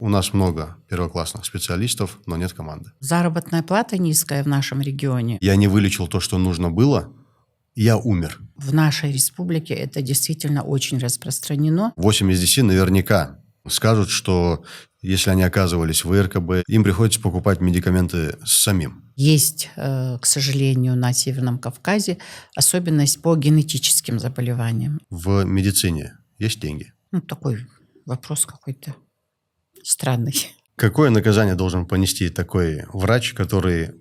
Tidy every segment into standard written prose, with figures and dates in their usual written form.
У нас много первоклассных специалистов, но нет команды. Заработная плата низкая в нашем регионе. Я не вылечил то, что нужно было, я умер. В нашей республике это действительно очень распространено. 8 из 10 наверняка скажут, что если они оказывались в ИРКБ, им приходится покупать медикаменты самим. Есть, к сожалению, на Северном Кавказе особенность по генетическим заболеваниям. В медицине есть деньги. Такой вопрос какой-то странный. Какое наказание должен понести такой врач, который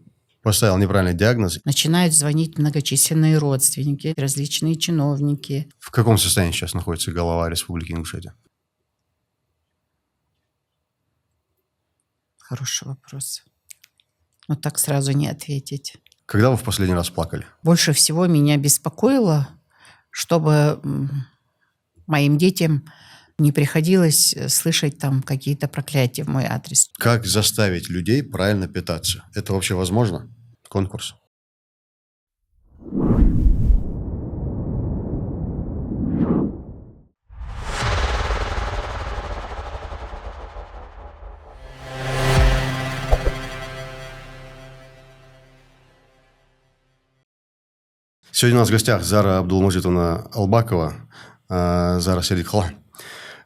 поставил неправильный диагноз? Начинают звонить многочисленные родственники, различные чиновники. В каком состоянии сейчас находится глава Республики Ингушетия? Хороший вопрос. Но так сразу не ответить. Когда вы в последний раз плакали? Больше всего меня беспокоило, чтобы моим детям не приходилось слышать там какие-то проклятия в мой адрес. Как заставить людей правильно питаться? Это вообще возможно? Конкурс. Сегодня у нас в гостях Зара Абдулмаджитовна Албакова. Зара Саридхла.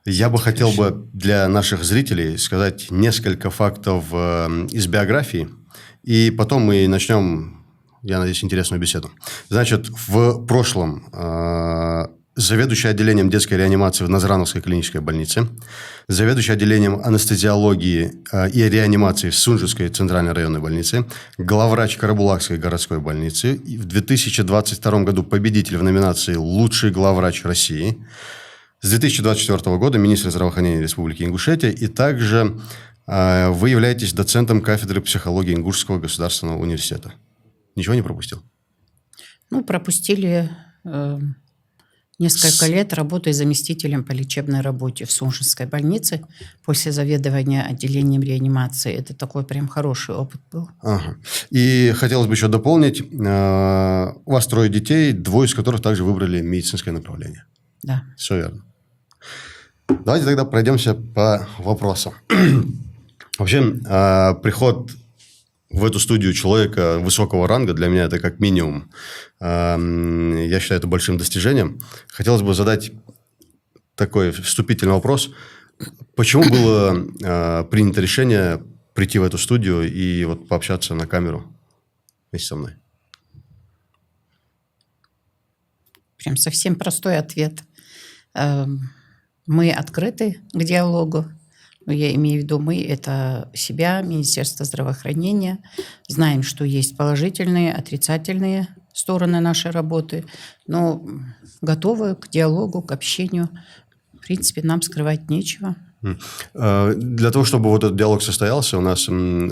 Я бы хотел бы для наших зрителей сказать несколько фактов из биографии, и потом мы начнем, я надеюсь, интересную беседу. Значит, в прошлом заведующий отделением детской реанимации в Назрановской клинической больнице, заведующий отделением анестезиологии и реанимации в Сунжской центральной районной больнице, главврач Карабулакской городской больницы, и в 2022 году победитель в номинации «Лучший главврач России», с 2024 года министр здравоохранения Республики Ингушетия, и также вы являетесь доцентом кафедры психологии Ингушского государственного университета. Ничего не пропустил? Пропустили несколько лет работы заместителем по лечебной работе в Сунжской больнице после заведования отделением реанимации. Это такой прям хороший опыт был. Ага. И хотелось бы еще дополнить. У вас 3 детей, 2 из которых также выбрали медицинское направление. Да. Все верно. Давайте тогда пройдемся по вопросам. Вообще, приход в эту студию человека высокого ранга, для меня это как минимум, я считаю это большим достижением. Хотелось бы задать такой вступительный вопрос. Почему было принято решение прийти в эту студию и вот пообщаться на камеру вместе со мной? Прям совсем простой ответ. Мы открыты к диалогу. Я имею в виду мы, это себя, Министерство здравоохранения. Знаем, что есть положительные, отрицательные стороны нашей работы, но готовы к диалогу, к общению. В принципе, нам скрывать нечего. Для того, чтобы вот этот диалог состоялся, у нас,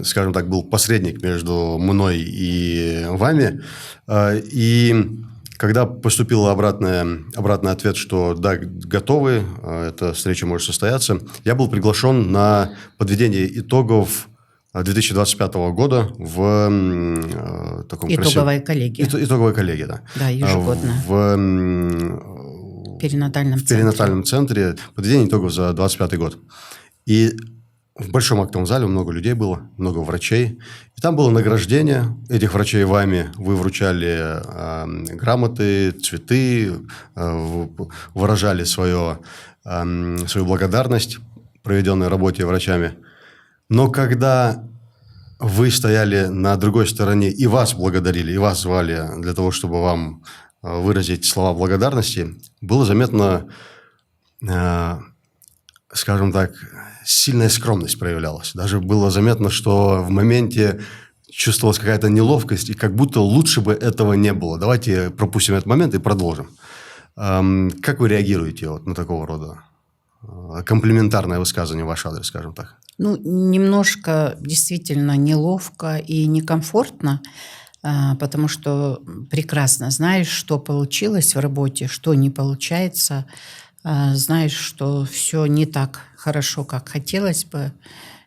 скажем так, был посредник между мной и вами. И когда поступил обратный ответ, что да, готовы, эта встреча может состояться, я был приглашен на подведение итогов 2025 года в таком итоговая коллегия. Итоговая коллегия, да. Да, ежегодно. В перинатальном центре подведение итогов за 2025 год. И в большом актовом зале много людей было, много врачей. И там было награждение этих врачей вами. Вы вручали грамоты, цветы, выражали свою благодарность проведенной работе врачами. Но когда вы стояли на другой стороне, и вас благодарили, и вас звали для того, чтобы вам выразить слова благодарности, было заметно, скажем так, сильная скромность проявлялась. Даже было заметно, что в моменте чувствовалась какая-то неловкость, и как будто лучше бы этого не было. Давайте пропустим этот момент и продолжим. Как вы реагируете вот на такого рода комплиментарное высказывание в ваш адрес, скажем так? Немножко действительно неловко и некомфортно, потому что прекрасно знаешь, что получилось в работе, что не получается, знаешь, что все не так хорошо, как хотелось бы,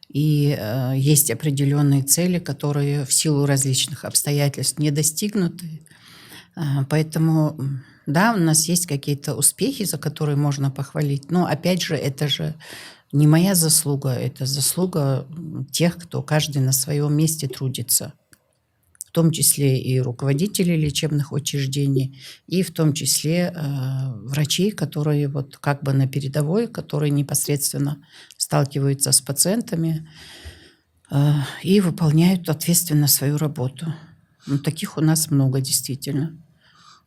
и есть определенные цели, которые в силу различных обстоятельств не достигнуты. Поэтому, да, у нас есть какие-то успехи, за которые можно похвалить, но, опять же, это же не моя заслуга, это заслуга тех, кто каждый на своем месте трудится. В том числе и руководители лечебных учреждений, и в том числе врачи, которые вот как бы на передовой, которые непосредственно сталкиваются с пациентами и выполняют ответственно свою работу. Ну, таких у нас много действительно.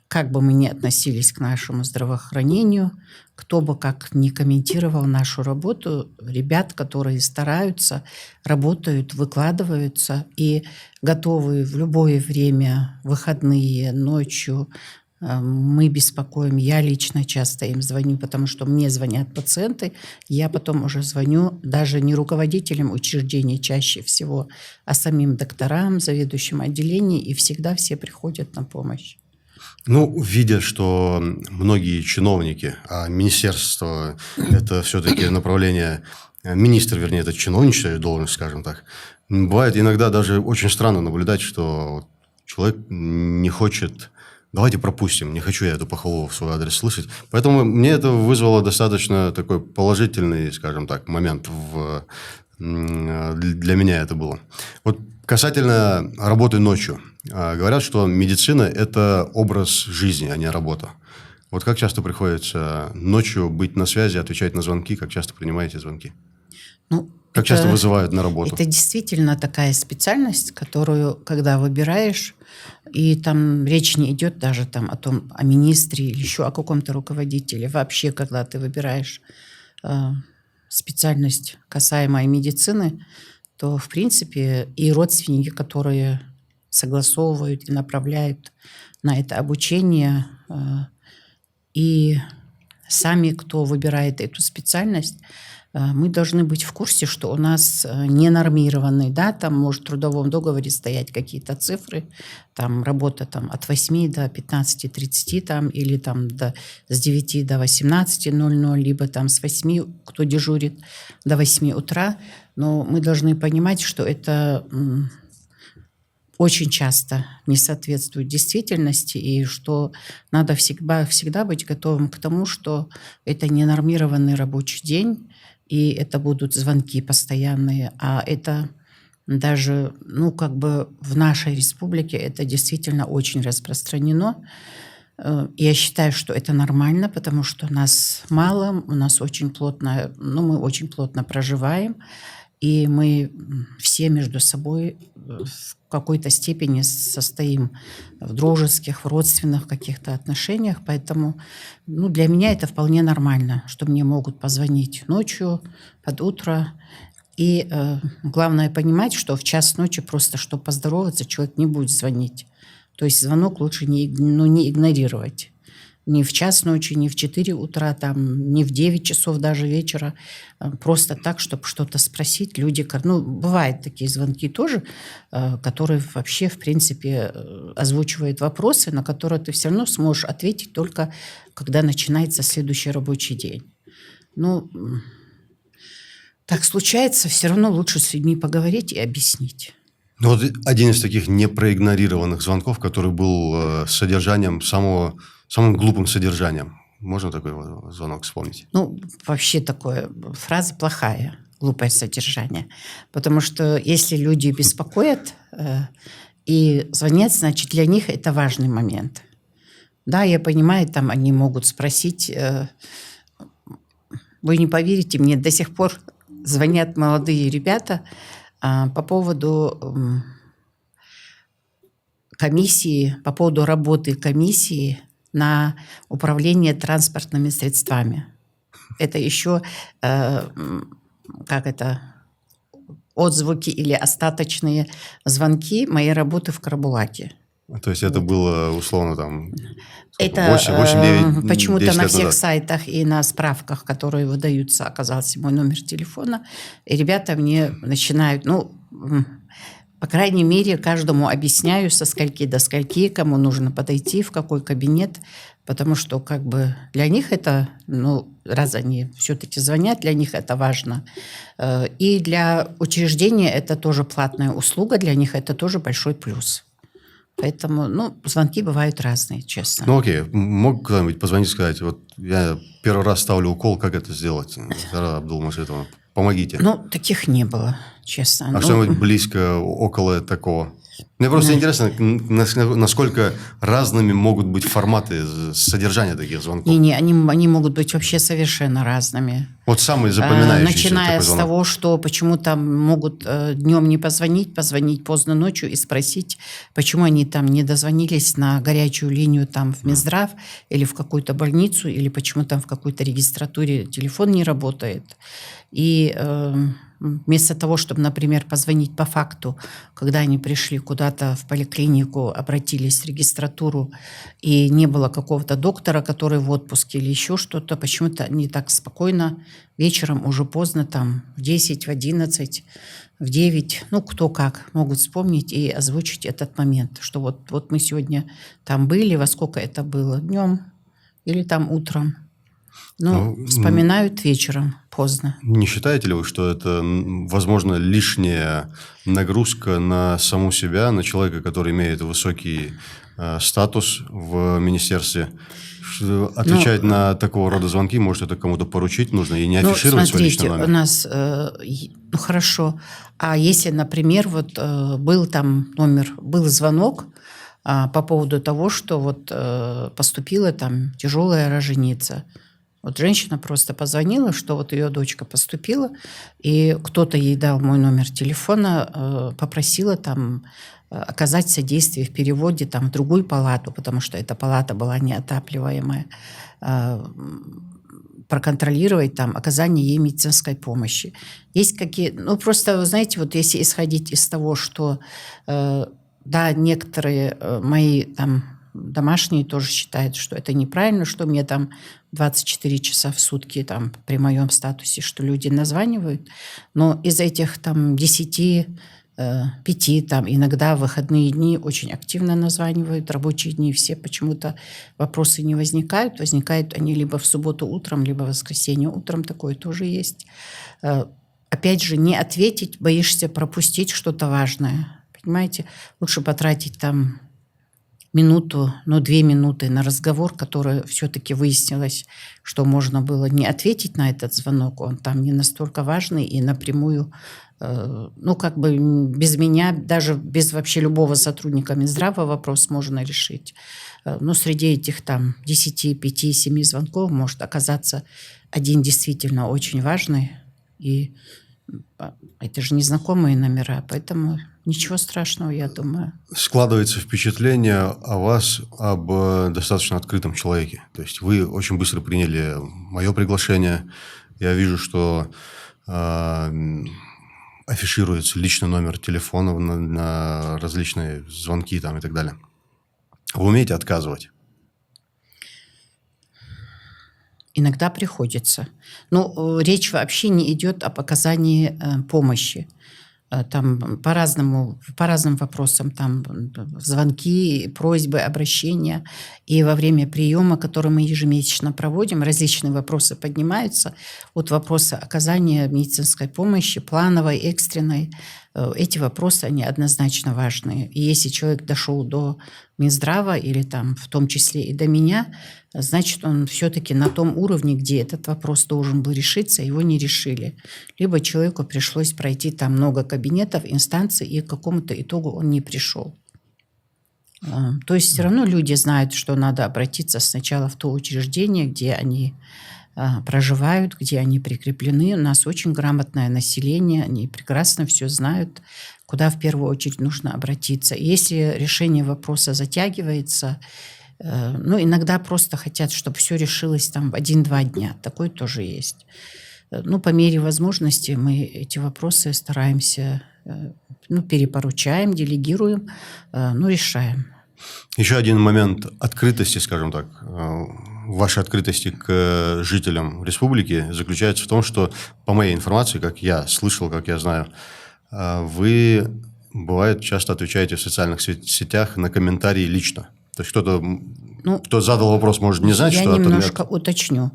Как бы мы ни относились к нашему здравоохранению, кто бы как ни комментировал нашу работу, ребят, которые стараются, работают, выкладываются и готовы в любое время, выходные, ночью, мы беспокоим. Я лично часто им звоню, потому что мне звонят пациенты. Я потом уже звоню даже не руководителям учреждений чаще всего, а самим докторам, заведующим отделений, и всегда все приходят на помощь. Ну, видя, что многие чиновники, а министерство – это все-таки направление, министр, вернее, это чиновничья должность, скажем так, бывает иногда даже очень странно наблюдать, что человек не хочет… Давайте пропустим, не хочу я эту похвалу в свой адрес слышать. Поэтому мне это вызвало достаточно такой положительный, скажем так, момент для меня это было. Вот касательно работы ночью. Говорят, что медицина – это образ жизни, а не работа. Вот как часто приходится ночью быть на связи, отвечать на звонки, как часто принимаете звонки? Ну, как часто вызывают на работу? Это действительно такая специальность, которую, когда выбираешь, и там речь не идет даже там о министре или еще о каком-то руководителе. Вообще, когда ты выбираешь специальность, касаемая медицины, то, в принципе, и родственники, которые согласовывают и направляют на это обучение, и сами, кто выбирает эту специальность, мы должны быть в курсе, что у нас ненормированный, да, там может в трудовом договоре стоять какие-то цифры, там работа там, от 8 до 15:30 там, или там с 9 до 18:00, либо там с 8, кто дежурит, до 8 утра. Но мы должны понимать, что это очень часто не соответствует действительности, и что надо всегда быть готовым к тому, что это ненормированный рабочий день, и это будут звонки постоянные, а это даже, в нашей республике это действительно очень распространено. Я считаю, что это нормально, потому что нас мало, у нас очень плотно, мы очень плотно проживаем, и мы все между собой в какой-то степени состоим в дружеских, в родственных каких-то отношениях. Поэтому для меня это вполне нормально, что мне могут позвонить ночью, под утро. И главное понимать, что в час ночи просто, чтобы поздороваться, человек не будет звонить. То есть звонок лучше не игнорировать. Ни в час ночи, ни в 4 утра, там, ни в 9 часов даже вечера. Просто так, чтобы что-то спросить. Люди, бывают такие звонки тоже, которые вообще, в принципе, озвучивают вопросы, на которые ты все равно сможешь ответить только, когда начинается следующий рабочий день. Так случается, все равно лучше с людьми поговорить и объяснить. Вот один из таких непроигнорированных звонков, который был с содержанием самым глупым содержанием. Можно такой звонок вспомнить? Вообще такая фраза плохая, глупое содержание. Потому что если люди беспокоят и звонят, значит, для них это важный момент. Да, я понимаю, там они могут спросить. Вы не поверите, мне до сих пор звонят молодые ребята по поводу комиссии, по поводу работы комиссии на управление транспортными средствами. Это еще, отзвуки или остаточные звонки моей работы в Карабулаке. То есть это было условно там 8-9 почему-то на всех сайтах и на справках, которые выдаются, оказался мой номер телефона. И ребята мне начинают, по крайней мере, каждому объясняю, со скольки до скольки, кому нужно подойти, в какой кабинет, потому что для них это, раз они все-таки звонят, для них это важно. И для учреждения это тоже платная услуга, для них это тоже большой плюс. Поэтому, ну, звонки бывают разные, честно. Ну, окей. Мог кто-нибудь позвонить и сказать, вот я первый раз ставлю укол, как это сделать? Зара Абдулмаджитовна, помогите. Ну, таких не было, честно. А Ну, что-нибудь близко, около такого? Мне просто интересно, насколько разными могут быть форматы содержания таких звонков. не, они могут быть вообще совершенно разными. Вот самый запоминающийся Начиная такой с звонок. того, что почему-то могут днем не позвонить поздно ночью и спросить, почему они там не дозвонились на горячую линию там в Минздрав или в какую-то больницу, или почему там в какой-то регистратуре телефон не работает. И вместо того, чтобы, например, позвонить по факту, когда они пришли куда-то в поликлинику, обратились в регистратуру, и не было какого-то доктора, который в отпуске или еще что-то, почему-то они так спокойно вечером, уже поздно, там, в 10, в 11, в 9, ну, кто как, могут вспомнить и озвучить этот момент, что вот мы сегодня там были, во сколько это было, днем или там утром. Ну, вспоминают вечером, поздно. Не считаете ли вы, что это, возможно, лишняя нагрузка на саму себя, на человека, который имеет высокий статус в министерстве? Отвечать на такого рода звонки, может, это кому-то поручить нужно и не афишировать свой личный номер? У нас, ну, хорошо. А если, например, вот был там номер, был звонок по поводу того, что вот поступила там тяжелая роженица. Вот женщина просто позвонила, что вот ее дочка поступила, и кто-то ей дал мой номер телефона, попросила там оказать содействие в переводе там в другую палату, потому что эта палата была неотапливаемая, проконтролировать там оказание ей медицинской помощи. Есть какие... Ну, просто, вы знаете, вот если исходить из того, что, да, некоторые мои там домашние тоже считают, что это неправильно, что мне там 24 часа в сутки там при моем статусе, что люди названивают. Но из этих там 10, 5 там иногда в выходные дни очень активно названивают, рабочие дни все почему-то вопросы не возникают. Возникают они либо в субботу утром, либо в воскресенье утром, такое тоже есть. Опять же, не ответить, боишься пропустить что-то важное. Понимаете? Лучше потратить там минуту, 2 минуты на разговор, который все-таки выяснилось, что можно было не ответить на этот звонок, он там не настолько важный, и напрямую, ну, как бы без меня, даже без вообще любого сотрудника Минздрава вопрос можно решить. Но среди этих там 10, 5, 7 звонков может оказаться один действительно очень важный, и это же незнакомые номера, поэтому ничего страшного, я думаю. Складывается впечатление о вас, об достаточно открытом человеке. То есть вы очень быстро приняли мое приглашение. Я вижу, что афишируется личный номер телефона на различные звонки там и так далее. Вы умеете отказывать? Иногда приходится. Но речь вообще не идет об оказании помощи. Там по разным вопросам, там звонки, просьбы, обращения. И во время приема, который мы ежемесячно проводим, различные вопросы поднимаются. От вопроса оказания медицинской помощи, плановой, экстренной. Эти вопросы, они однозначно важные. И если человек дошел до Минздрава или там в том числе и до меня, значит, он все-таки на том уровне, где этот вопрос должен был решиться, его не решили. Либо человеку пришлось пройти там много кабинетов, инстанций, и к какому-то итогу он не пришел. То есть все равно люди знают, что надо обратиться сначала в то учреждение, где они проживают, где они прикреплены. У нас очень грамотное население, они прекрасно все знают, куда в первую очередь нужно обратиться. И если решение вопроса затягивается, ну, иногда просто хотят, чтобы все решилось там в 1-2 дня. Такое тоже есть. Ну, по мере возможности мы эти вопросы стараемся, ну, перепоручаем, делегируем, ну, решаем. Еще один момент открытости, скажем так, вашей открытости к жителям республики заключается в том, что, по моей информации, как я слышал, как я знаю, вы, бывает, часто отвечаете в социальных сетях на комментарии лично. То есть кто задал вопрос, может не знать, что... Я немножко уточню.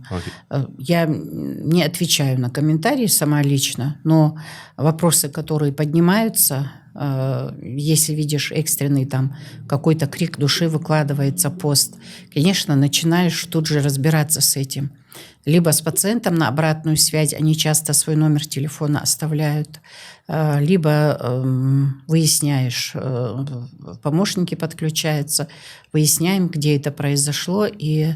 Я не отвечаю на комментарии сама лично, но вопросы, которые поднимаются, Если видишь экстренный там какой-то крик души, выкладывается пост, конечно, начинаешь тут же разбираться с этим. Либо с пациентом на обратную связь, они часто свой номер телефона оставляют, либо выясняешь, помощники подключаются, выясняем, где это произошло, и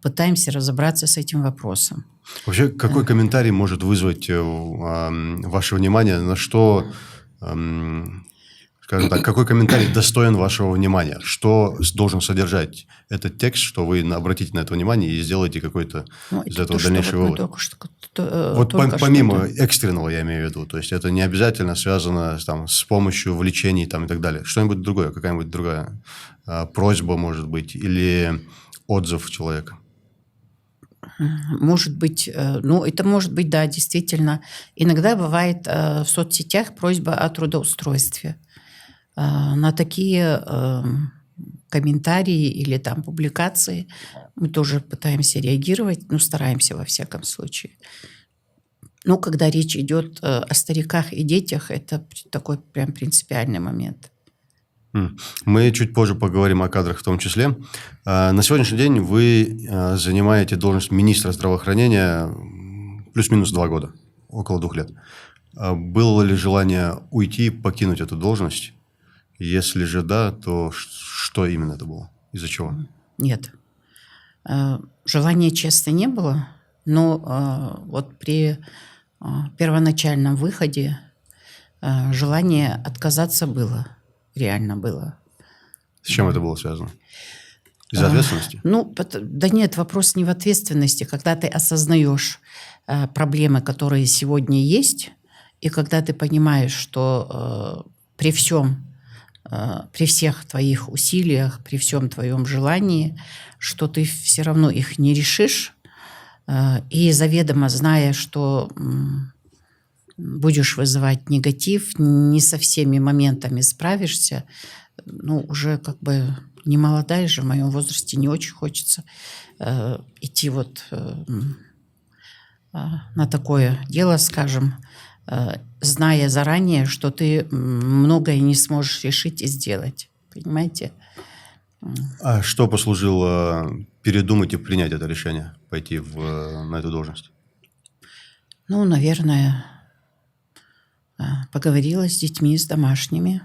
пытаемся разобраться с этим вопросом. Вообще, какой комментарий может вызвать ваше внимание, на что, скажем так, какой комментарий достоин вашего внимания? Что должен содержать этот текст, что вы обратите на это внимание и сделаете какой-то из этого дальнейший вывод? Вот помимо экстренного, я имею в виду, то есть это не обязательно связано там, с помощью влечений там, и так далее. Что-нибудь другое, какая-нибудь другая просьба, может быть, или отзыв человека? Может быть, это может быть, да, действительно. Иногда бывает в соцсетях просьба о трудоустройстве. На такие комментарии или там публикации мы тоже пытаемся реагировать, стараемся во всяком случае. Но когда речь идет о стариках и детях, это такой прям принципиальный момент. Мы чуть позже поговорим о кадрах в том числе. На сегодняшний день вы занимаете должность министра здравоохранения плюс-минус 2 года, около 2 лет. Было ли желание уйти, покинуть эту должность? Если же да, то что именно это было? Из-за чего? Нет. Желания, честно, не было, но вот при первоначальном выходе желание отказаться было. Реально было. С чем это было связано? Из-за ответственности? Да нет, вопрос не в ответственности. Когда ты осознаешь проблемы, которые сегодня есть, и когда ты понимаешь, что при всех твоих усилиях, при всем твоем желании, что ты все равно их не решишь, и заведомо зная, что будешь вызывать негатив, не со всеми моментами справишься, уже как бы не молодая же, в моем возрасте не очень хочется идти вот на такое дело, скажем, зная заранее, что ты многое не сможешь решить и сделать. Понимаете? А что послужило передумать и принять это решение, пойти на эту должность? Наверное, поговорила с детьми, с домашними.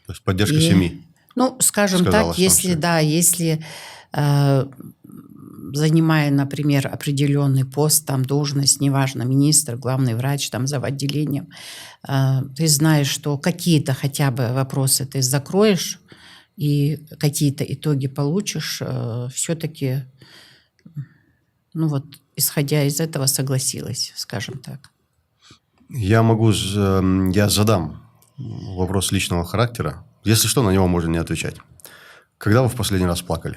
То есть поддержка семьи? Скажем так, если занимая, например, определенный пост, там должность, неважно, министр, главный врач, там зав. Отделением, ты знаешь, что какие-то хотя бы вопросы ты закроешь и какие-то итоги получишь, все-таки, исходя из этого, согласилась, скажем так. Я задам вопрос личного характера. Если что, на него можно не отвечать. Когда вы в последний раз плакали?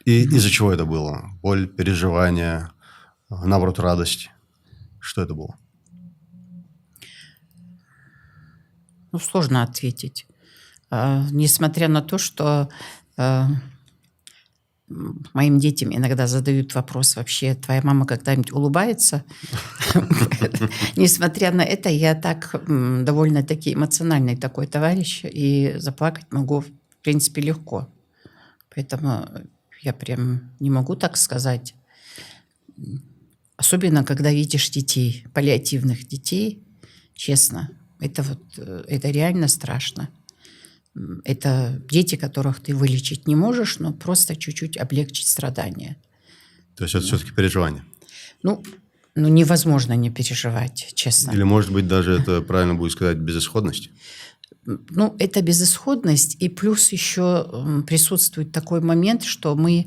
И из-за чего это было? Боль, переживания, наоборот, радость? Что это было? Сложно ответить. Несмотря на то, что моим детям иногда задают вопрос вообще, твоя мама когда-нибудь улыбается? Несмотря на это, я так довольно-таки эмоциональный такой товарищ, и заплакать могу, в принципе, легко. Поэтому я прям не могу так сказать. Особенно, когда видишь детей, паллиативных детей, честно, это реально страшно. Это дети, которых ты вылечить не можешь, но просто чуть-чуть облегчить страдания. То есть это все-таки переживание? Невозможно не переживать, честно. Или, может быть, даже это правильно будет сказать безысходность? Это безысходность, и плюс еще присутствует такой момент, что мы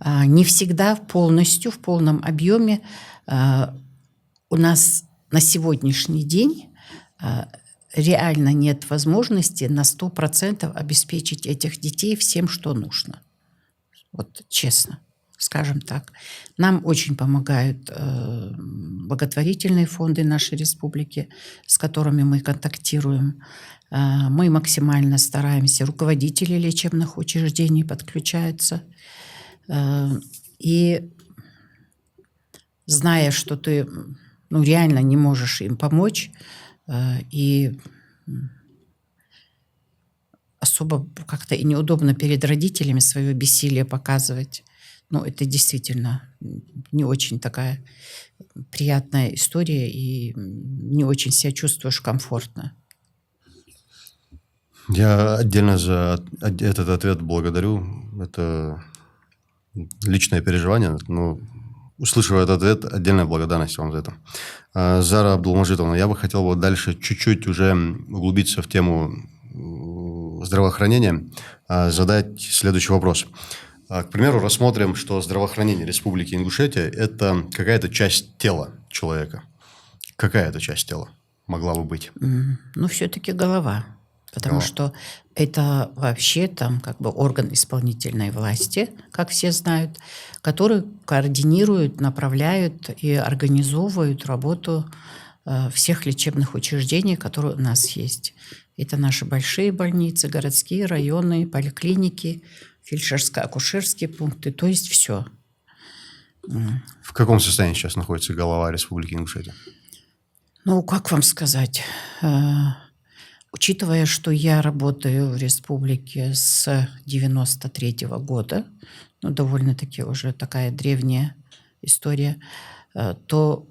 не всегда полностью, в полном объеме у нас на сегодняшний день реально нет возможности на 100% обеспечить этих детей всем, что нужно. Вот честно, скажем так. Нам очень помогают благотворительные фонды нашей республики, с которыми мы контактируем. Мы максимально стараемся, руководители лечебных учреждений подключаются. И зная, что ты ну, реально не можешь им помочь, и особо как-то и неудобно перед родителями свое бессилие показывать. Ну, это действительно не очень такая приятная история, и не очень себя чувствуешь комфортно. Я отдельно за этот ответ благодарю. Это личное переживание, но, услышав этот ответ, отдельная благодарность вам за это. Зара Абдулмаджитовна, я бы хотел вот дальше чуть-чуть уже углубиться в тему здравоохранения, задать следующий вопрос. К примеру, рассмотрим, что здравоохранение Республики Ингушетия – это какая-то часть тела человека. Какая это часть тела могла бы быть? Ну, все-таки голова. Потому Голова. что это вообще там как бы орган исполнительной власти, как все знают, который координирует, направляет и организовывает работу всех лечебных учреждений, которые у нас есть. Это наши большие больницы, городские, районные, поликлиники, фельдшерско-акушерские пункты, то есть все. В каком состоянии сейчас находится голова Республики Ингушетия? Ну, как вам сказать? Учитывая, что я работаю в республике с 93-го года, ну, довольно-таки уже такая древняя история, то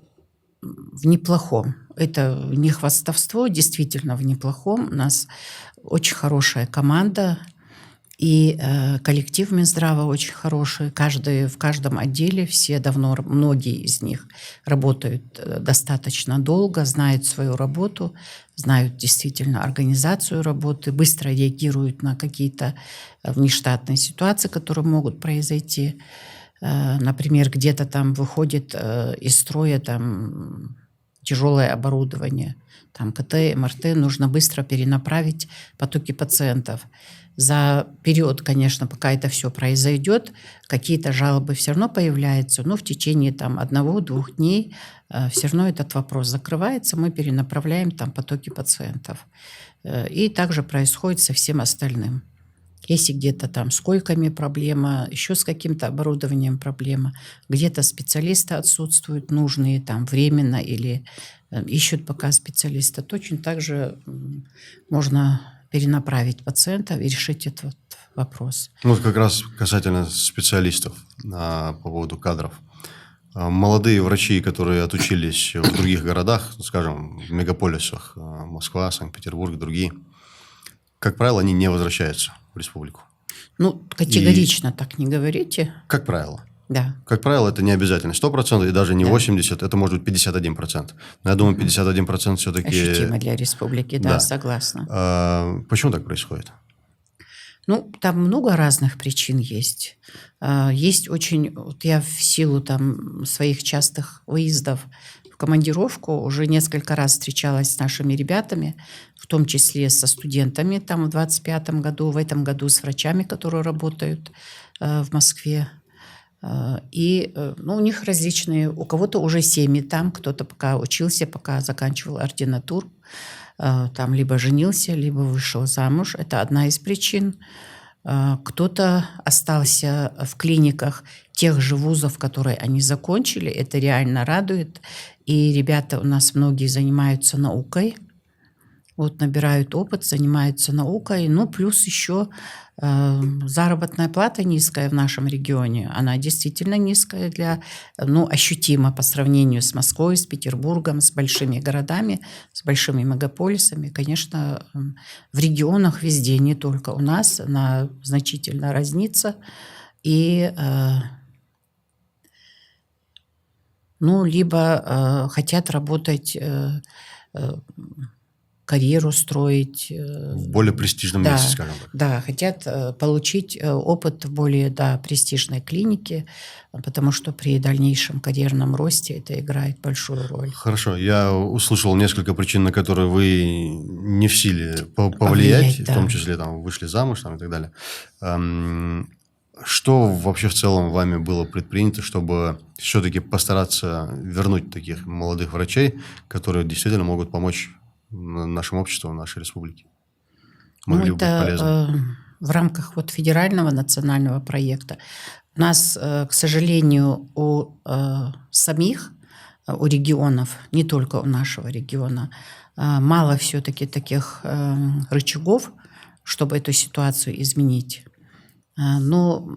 в неплохом. Это не хвастовство, действительно в неплохом. У нас очень хорошая команда, и коллектив Минздрава очень хороший. В каждом отделе все давно, многие из них работают достаточно долго, знают свою работу, знают действительно организацию работы, быстро реагируют на какие-то внештатные ситуации, которые могут произойти. Например, где-то там выходит из строя там тяжелое оборудование, там КТ, МРТ, нужно быстро перенаправить потоки пациентов. За период, конечно, пока это все произойдет, какие-то жалобы все равно появляются, но в течение там 1-2 дней все равно этот вопрос закрывается, мы перенаправляем там потоки пациентов. И также происходит со всем остальным. Если где-то там с койками проблема, еще с каким-то оборудованием проблема, где-то специалисты отсутствуют, нужные там временно или ищут пока специалиста, точно так же можно перенаправить пациента и решить этот вопрос. Ну, вот как раз касательно специалистов по поводу кадров. Молодые врачи, которые отучились в других городах, скажем, в мегаполисах, Москва, Санкт-Петербург, другие, как правило, они не возвращаются в республику. Ну, категорично так не говорите. Как правило. Да. Как правило, это не обязательно 100%, и даже не Да. 80%, это может быть 51%. Но я думаю, 51% все-таки... Ощутимо для республики, да, согласна. Почему так происходит? Ну, там много разных причин есть. Есть очень... Вот я в силу там своих частых выездов в командировку уже несколько раз встречалась с нашими ребятами, в том числе со студентами там в 25-м году, в этом году с врачами, которые работают в Москве. И ну, у них различные... У кого-то уже семьи там, кто-то пока учился, пока заканчивал ординатуру. Там либо женился, либо вышел замуж. Это одна из причин. Кто-то остался в клиниках тех же вузов, которые они закончили. Это реально радует. И ребята у нас многие занимаются наукой. Вот набирают опыт, занимаются наукой. Ну, плюс еще заработная плата низкая в нашем регионе. Она действительно низкая, ощутимо по сравнению с Москвой, с Петербургом, с большими городами, с большими мегаполисами. Конечно, в регионах везде, не только у нас, она значительно разнится. И либо хотят работать... карьеру строить. В более престижном месте, скажем так. Да, хотят получить опыт в более престижной клинике, потому что при дальнейшем карьерном росте это играет большую роль. Хорошо, я услышал несколько причин, на которые вы не в силе повлиять, да. в том числе там, вышли замуж там, и так далее. Что вообще в целом вами было предпринято, чтобы все-таки постараться вернуть таких молодых врачей, которые действительно могут помочь нашему обществу, нашей республике? Могли бы быть полезны. В рамках федерального национального проекта у нас, к сожалению, у самих у регионов, не только у нашего региона, мало все-таки таких рычагов, чтобы эту ситуацию изменить. Но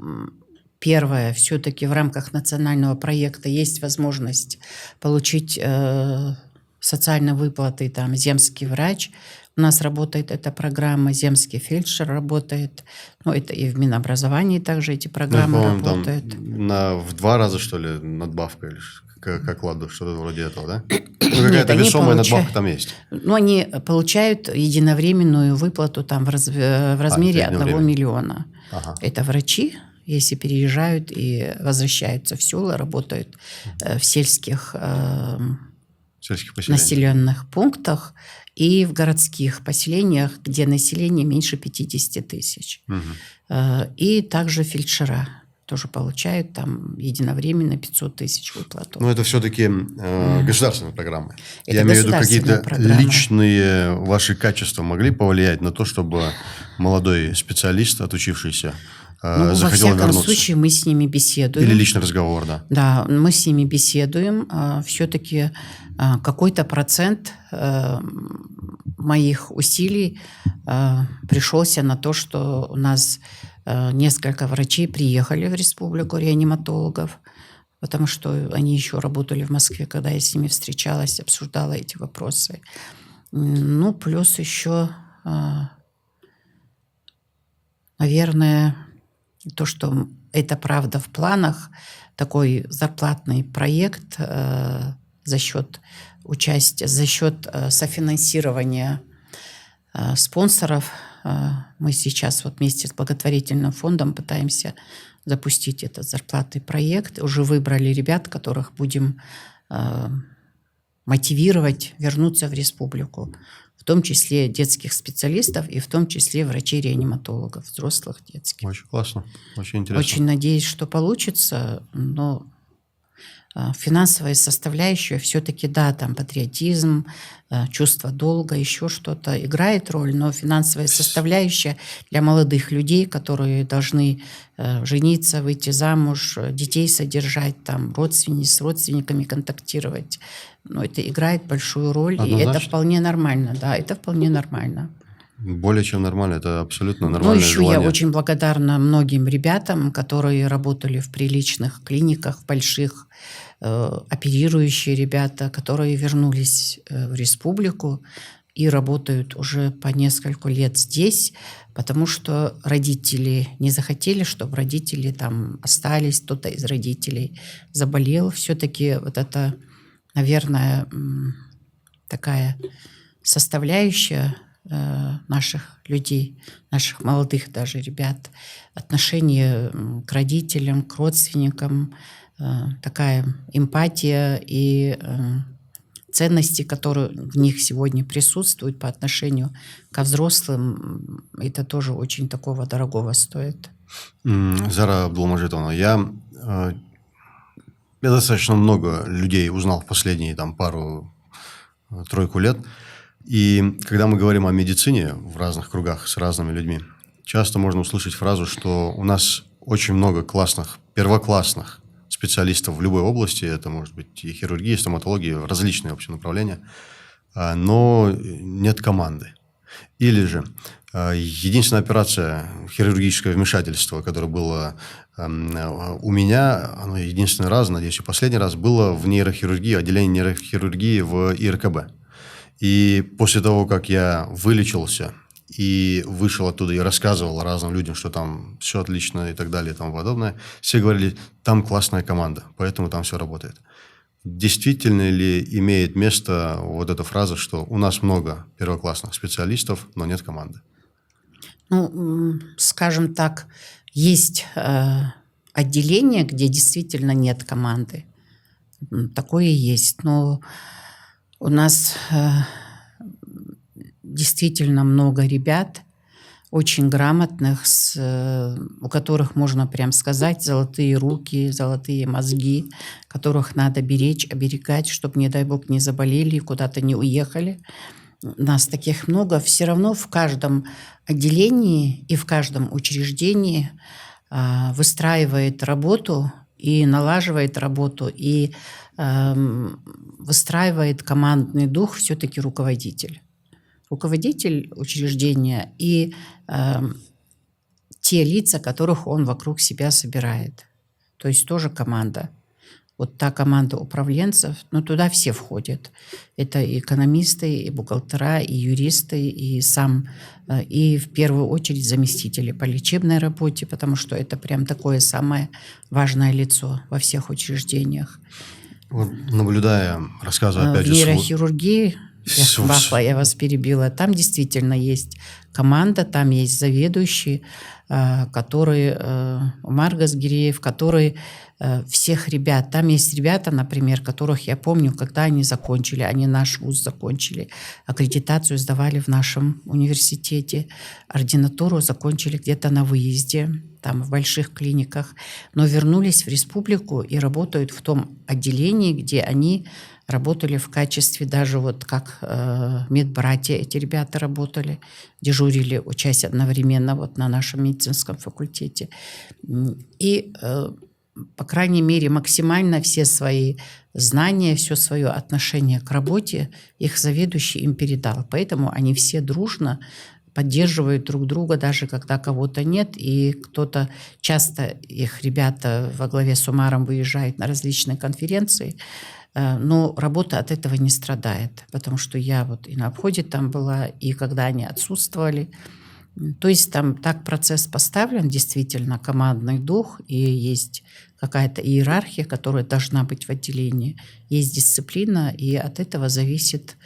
первое, все-таки в рамках национального проекта есть возможность получить социальные выплаты, там, земский врач. У нас работает эта программа, земский фельдшер работает. Ну, это и в Минобразовании также эти программы по-моему, работают. там в 2 раза, что ли, надбавка или к окладу, что-то вроде этого, да? Ну, Нет, какая-то они весомая надбавка получают, там есть. ну, они получают единовременную выплату там в размере это 1 единовременно. миллиона. Ага. Это врачи, если переезжают и возвращаются в села, работают в сельских Сельских поселений. населенных пунктах и в городских поселениях, где население меньше 50 тысяч. И также фельдшера тоже получают там единовременно 500 тысяч выплату. Но это все-таки государственные программы. Это Я имею в виду, государственная какие-то программа. личные ваши качества могли повлиять на то, чтобы молодой специалист, отучившийся, Ну, во захотел всяком вернуться? случае, мы с ними беседуем. Или личный разговор, да? Да, мы с ними беседуем. Все-таки какой-то процент моих усилий пришелся на то, что у нас несколько врачей приехали в республику, реаниматологов, потому что они еще работали в Москве, когда я с ними встречалась, обсуждала эти вопросы. Ну, плюс еще, наверное, то, что это правда в планах, такой зарплатный проект за счет участия, за счет софинансирования спонсоров. Мы сейчас вот вместе с благотворительным фондом пытаемся запустить этот зарплатный проект. Уже выбрали ребят, которых будем мотивировать вернуться в республику, в том числе детских специалистов и в том числе врачей-реаниматологов, взрослых, детских. Очень классно, очень интересно. Очень надеюсь, что получится, но финансовая составляющая все-таки, да, там патриотизм, чувство долга, еще что-то играет роль, но финансовая составляющая для молодых людей, которые должны жениться, выйти замуж, детей содержать, там, с родственниками контактировать, ну, это играет большую роль, и это вполне нормально, да, это вполне нормально. Более чем нормально, это абсолютно Ну, нормальное еще желание. я очень благодарна многим ребятам, которые работали в приличных клиниках, в больших, оперирующие ребята, которые вернулись в республику и работают уже по несколько лет здесь, потому что родители не захотели, чтобы родители там остались, кто-то из родителей заболел. Все-таки вот это, наверное, такая составляющая наших людей, наших молодых даже ребят, отношение к родителям, к родственникам, такая эмпатия и ценности, которые в них сегодня присутствуют по отношению ко взрослым, это тоже очень такого дорогого стоит. Зара Абдулмажитовна, я достаточно много людей узнал в последние там пару-тройку лет. И когда мы говорим о медицине в разных кругах с разными людьми, часто можно услышать фразу, что у нас очень много классных, первоклассных специалистов в любой области, это может быть и хирургия, и стоматология, различные вообще направления, но нет команды. Или же единственная операция, хирургическое вмешательство, которое было у меня, оно единственный раз, надеюсь, и последний раз, было в нейрохирургии, отделении нейрохирургии в ИРКБ. И после того, как я вылечился и вышел оттуда и рассказывал разным людям, что там все отлично и так далее и тому подобное, все говорили, там классная команда, поэтому там все работает. Действительно ли имеет место вот эта фраза, что у нас много первоклассных специалистов, но нет команды? Ну, скажем так, есть отделения, где действительно нет команды. Такое есть. Но у нас действительно много ребят, очень грамотных, у которых, можно прям сказать, золотые руки, золотые мозги, которых надо беречь, оберегать, чтобы, не дай бог, не заболели и куда-то не уехали. Нас таких много. Все равно в каждом отделении и в каждом учреждении выстраивает работу и налаживает работу, и выстраивает командный дух все-таки руководитель. Руководитель учреждения и те лица, которых он вокруг себя собирает. То есть тоже команда. Вот та команда управленцев, ну туда все входят. Это и экономисты, и бухгалтера, и юристы, и и в первую очередь заместители по лечебной работе, потому что это прям такое самое важное лицо во всех учреждениях. Вот, наблюдая рассказы, опять В же, нейрохирургии, я вас перебила, там действительно есть команда, там есть заведующий, Маргас Гиреев, который всех ребят, там есть ребята, например, которых я помню, когда они закончили, они наш вуз закончили, аккредитацию сдавали в нашем университете, ординатуру закончили где-то на выезде, там в больших клиниках, но вернулись в республику и работают в том отделении, где они работали в качестве даже вот как медбратья, эти ребята работали, дежурили, учась одновременно вот на нашем медицинском факультете. И, по крайней мере, максимально все свои знания, все свое отношение к работе их заведующий им передал. Поэтому они все дружно поддерживают друг друга, даже когда кого-то нет, и кто-то, часто их ребята во главе с Умаром выезжают на различные конференции, но работа от этого не страдает, потому что я вот и на обходе там была, и когда они отсутствовали. То есть там так процесс поставлен, действительно, командный дух, и есть какая-то иерархия, которая должна быть в отделении, есть дисциплина, и от этого зависит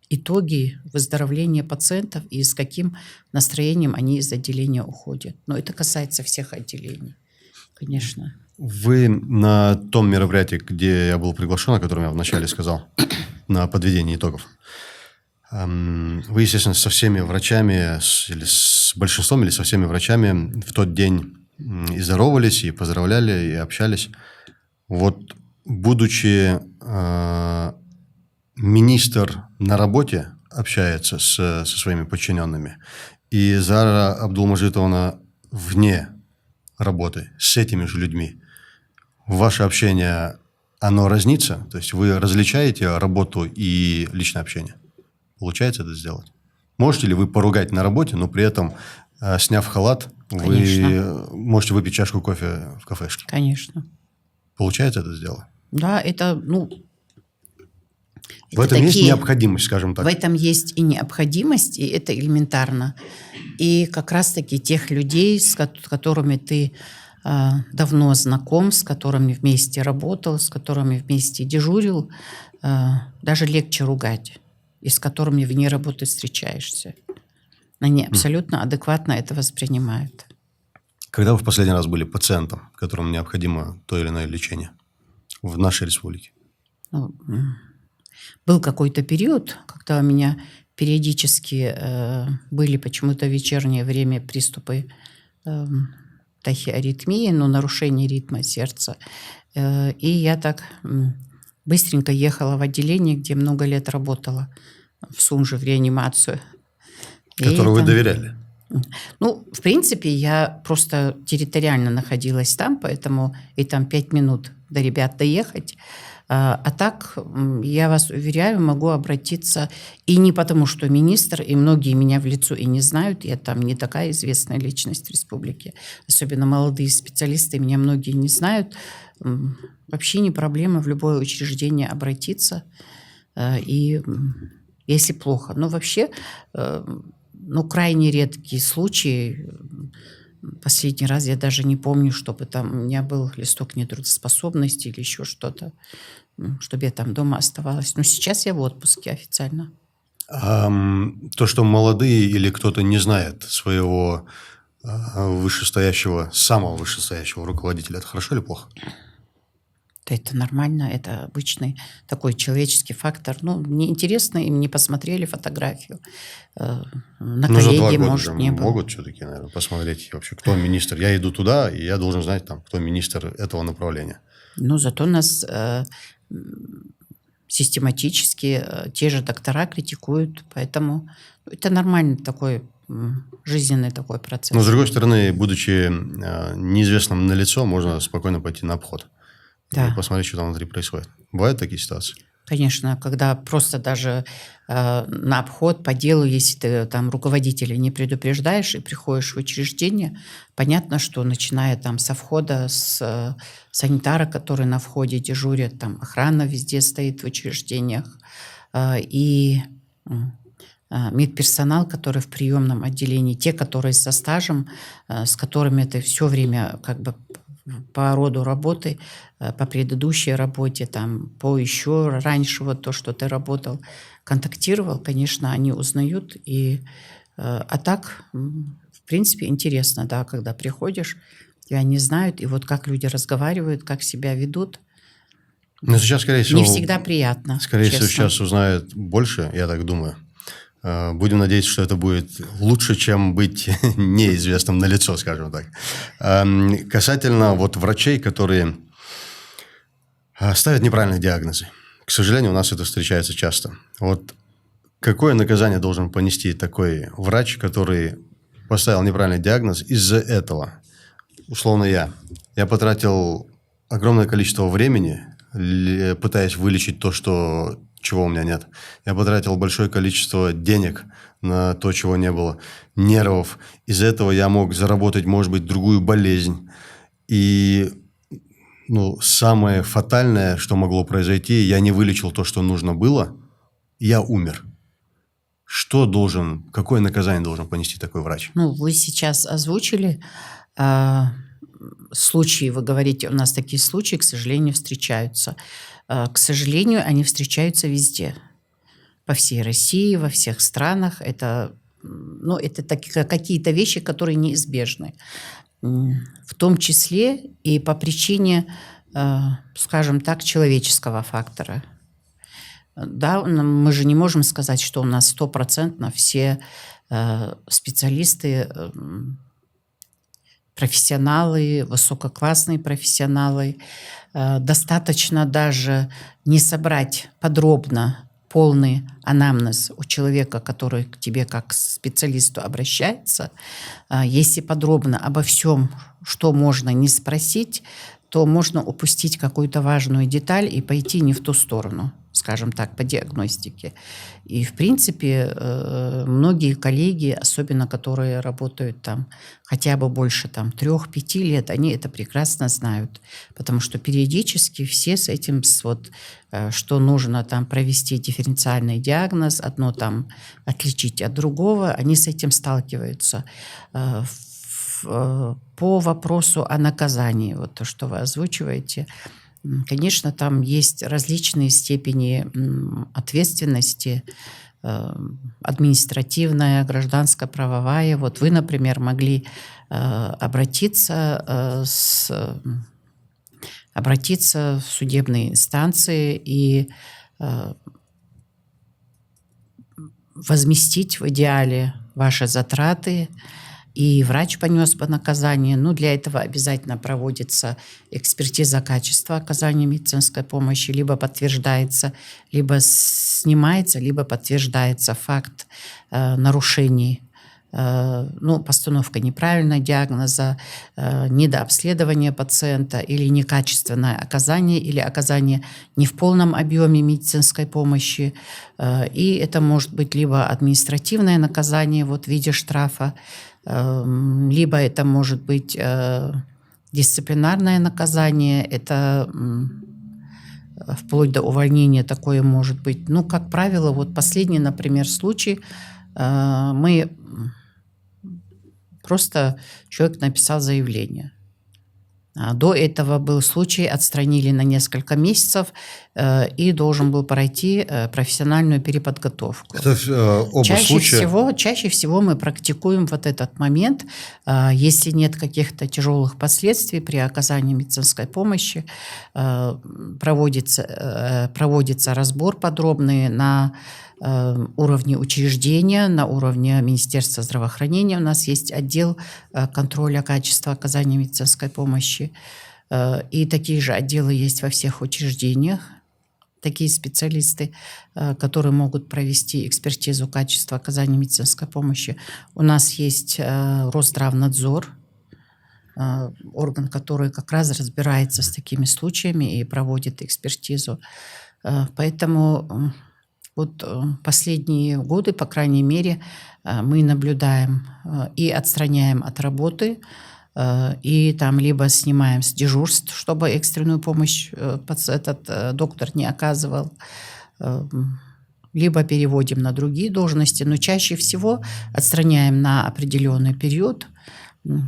итоги выздоровления пациентов и с каким настроением они из отделения уходят. Но это касается всех отделений, конечно. Вы на том мероприятии, где я был приглашен, о котором я вначале сказал, на подведение итогов, вы, естественно, со всеми врачами, или с большинством, или со всеми врачами в тот день и здоровались, и поздравляли, и общались. Вот, будучи министр на работе, общается со своими подчиненными, и Зара Абдулмаджитовна вне работы с этими же людьми, ваше общение, оно разнится? То есть вы различаете работу и личное общение? Получается это сделать? Можете ли вы поругать на работе, но при этом, сняв халат, Конечно. вы можете выпить чашку кофе в кафешке? Конечно. Получается это сделать? Да, это, В этом есть необходимость, скажем так. В этом есть и необходимость, и это элементарно. И как раз-таки тех людей, с которыми ты давно знаком, с которыми вместе работал, с которыми вместе дежурил, даже легче ругать, и с которыми вне работы встречаешься. Они абсолютно адекватно это воспринимают. Когда вы в последний раз были пациентом, которому необходимо то или иное лечение в нашей республике? Был какой-то период, когда у меня периодически были почему-то в вечернее время приступы тахиаритмии, нарушение ритма сердца. И я так быстренько ехала в отделение, где много лет работала, в Сунже, в реанимацию. Которую вы доверяли? В принципе, я просто территориально находилась там, поэтому и там 5 минут до ребят доехать. А так, я вас уверяю, могу обратиться, и не потому, что министр, и многие меня в лицо и не знают, я там не такая известная личность в республике, особенно молодые специалисты, меня многие не знают. Вообще не проблема в любое учреждение обратиться, и если плохо. Но вообще, крайне редкие случаи. Последний раз я даже не помню, чтобы там у меня был листок нетрудоспособности или еще что-то, чтобы я там дома оставалась. Но сейчас я в отпуске официально. То, что молодые или кто-то не знает своего вышестоящего, самого вышестоящего руководителя, это хорошо или плохо? Это нормально, это обычный такой человеческий фактор. Мне интересно, им не посмотрели фотографию. На коллеге, может, не было. Могут все-таки, наверное, посмотреть вообще, кто министр. Я иду туда, и я должен знать, кто министр этого направления. Зато нас систематически те же доктора критикуют, поэтому это нормальный такой жизненный такой процесс. Но, с другой стороны, будучи неизвестным на лицо, можно спокойно пойти на обход. и Да. посмотреть, что там внутри происходит. Бывают такие ситуации? Конечно, когда просто даже на обход по делу, если ты там руководителя не предупреждаешь и приходишь в учреждение, понятно, что начиная там со входа, с санитара, который на входе дежурит, там охрана везде стоит в учреждениях, и медперсонал, который в приемном отделении, те, которые со стажем, с которыми ты все время как бы по роду работы, по предыдущей работе, там, по еще раньше вот то, что ты работал, контактировал, конечно, они узнают. А так, в принципе, интересно, да, когда приходишь, и они знают, и вот как люди разговаривают, как себя ведут. Но сейчас, скорее Не всего, всегда приятно, честно, честно. сейчас узнают больше, я так думаю. Будем надеяться, что это будет лучше, чем быть неизвестным на лицо, скажем так. Касательно вот врачей, которые ставят неправильные диагнозы. К сожалению, у нас это встречается часто. Вот какое наказание должен понести такой врач, который поставил неправильный диагноз из-за этого? Условно я потратил огромное количество времени, пытаясь вылечить то, чего у меня нет. Я потратил большое количество денег на то, чего не было, нервов. Из-за этого я мог заработать, может быть, другую болезнь. И самое фатальное, что могло произойти, я не вылечил то, что нужно было, и я умер. Какое наказание должен понести такой врач? Вы сейчас озвучили случаи, вы говорите, у нас такие случаи, к сожалению, встречаются. К сожалению, они встречаются везде. По всей России, во всех странах. Это какие-то вещи, которые неизбежны. В том числе и по причине, скажем так, человеческого фактора. Да, мы же не можем сказать, что у нас 100% все специалисты, профессионалы, высококлассные профессионалы. Достаточно даже не собрать подробно полный анамнез у человека, который к тебе как к специалисту обращается. Если подробно обо всем, что можно не спросить, то можно упустить какую-то важную деталь и пойти не в ту сторону, скажем так, по диагностике. И, в принципе, многие коллеги, особенно которые работают там хотя бы больше 3-5 лет, они это прекрасно знают. Потому что периодически все с этим, что нужно провести дифференциальный диагноз, одно отличить от другого, они с этим сталкиваются. По вопросу о наказании, вот то, что вы озвучиваете, конечно, там есть различные степени ответственности, административная, гражданско-правовая. Вот вы, например, могли обратиться в судебные инстанции и возместить в идеале ваши затраты, и врач понес бы наказание. Для этого обязательно проводится экспертиза качества оказания медицинской помощи. Либо подтверждается, либо снимается, либо подтверждается факт нарушений. Постановка неправильного диагноза, недообследование пациента или некачественное оказание, или оказание не в полном объеме медицинской помощи. И это может быть либо административное наказание в виде штрафа, либо это может быть дисциплинарное наказание, это вплоть до увольнения такое может быть. Как правило, последний, например, случай, человек написал заявление. До этого был случай, отстранили на несколько месяцев и должен был пройти профессиональную переподготовку. Это оба случая? Чаще всего мы практикуем этот момент, если нет каких-то тяжелых последствий при оказании медицинской помощи, проводится разбор подробный на уровне учреждения, на уровне Министерства здравоохранения. У нас есть отдел контроля качества оказания медицинской помощи. И такие же отделы есть во всех учреждениях. Такие специалисты, которые могут провести экспертизу качества оказания медицинской помощи. У нас есть Росздравнадзор, орган, который как раз разбирается с такими случаями и проводит экспертизу. Поэтому вот последние годы, по крайней мере, мы наблюдаем и отстраняем от работы, и там либо снимаем с дежурств, чтобы экстренную помощь этот доктор не оказывал, либо переводим на другие должности, но чаще всего отстраняем на определенный период.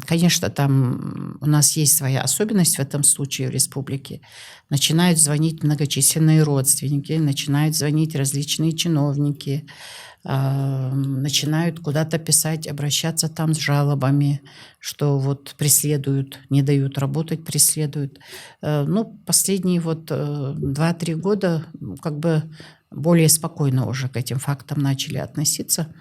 Конечно, там у нас есть своя особенность в этом случае в республике. Начинают звонить многочисленные родственники, начинают звонить различные чиновники, начинают куда-то писать, обращаться там с жалобами, что вот преследуют, не дают работать, преследуют. Ну, последние вот 2-3 года как бы более спокойно уже к этим фактам начали относиться.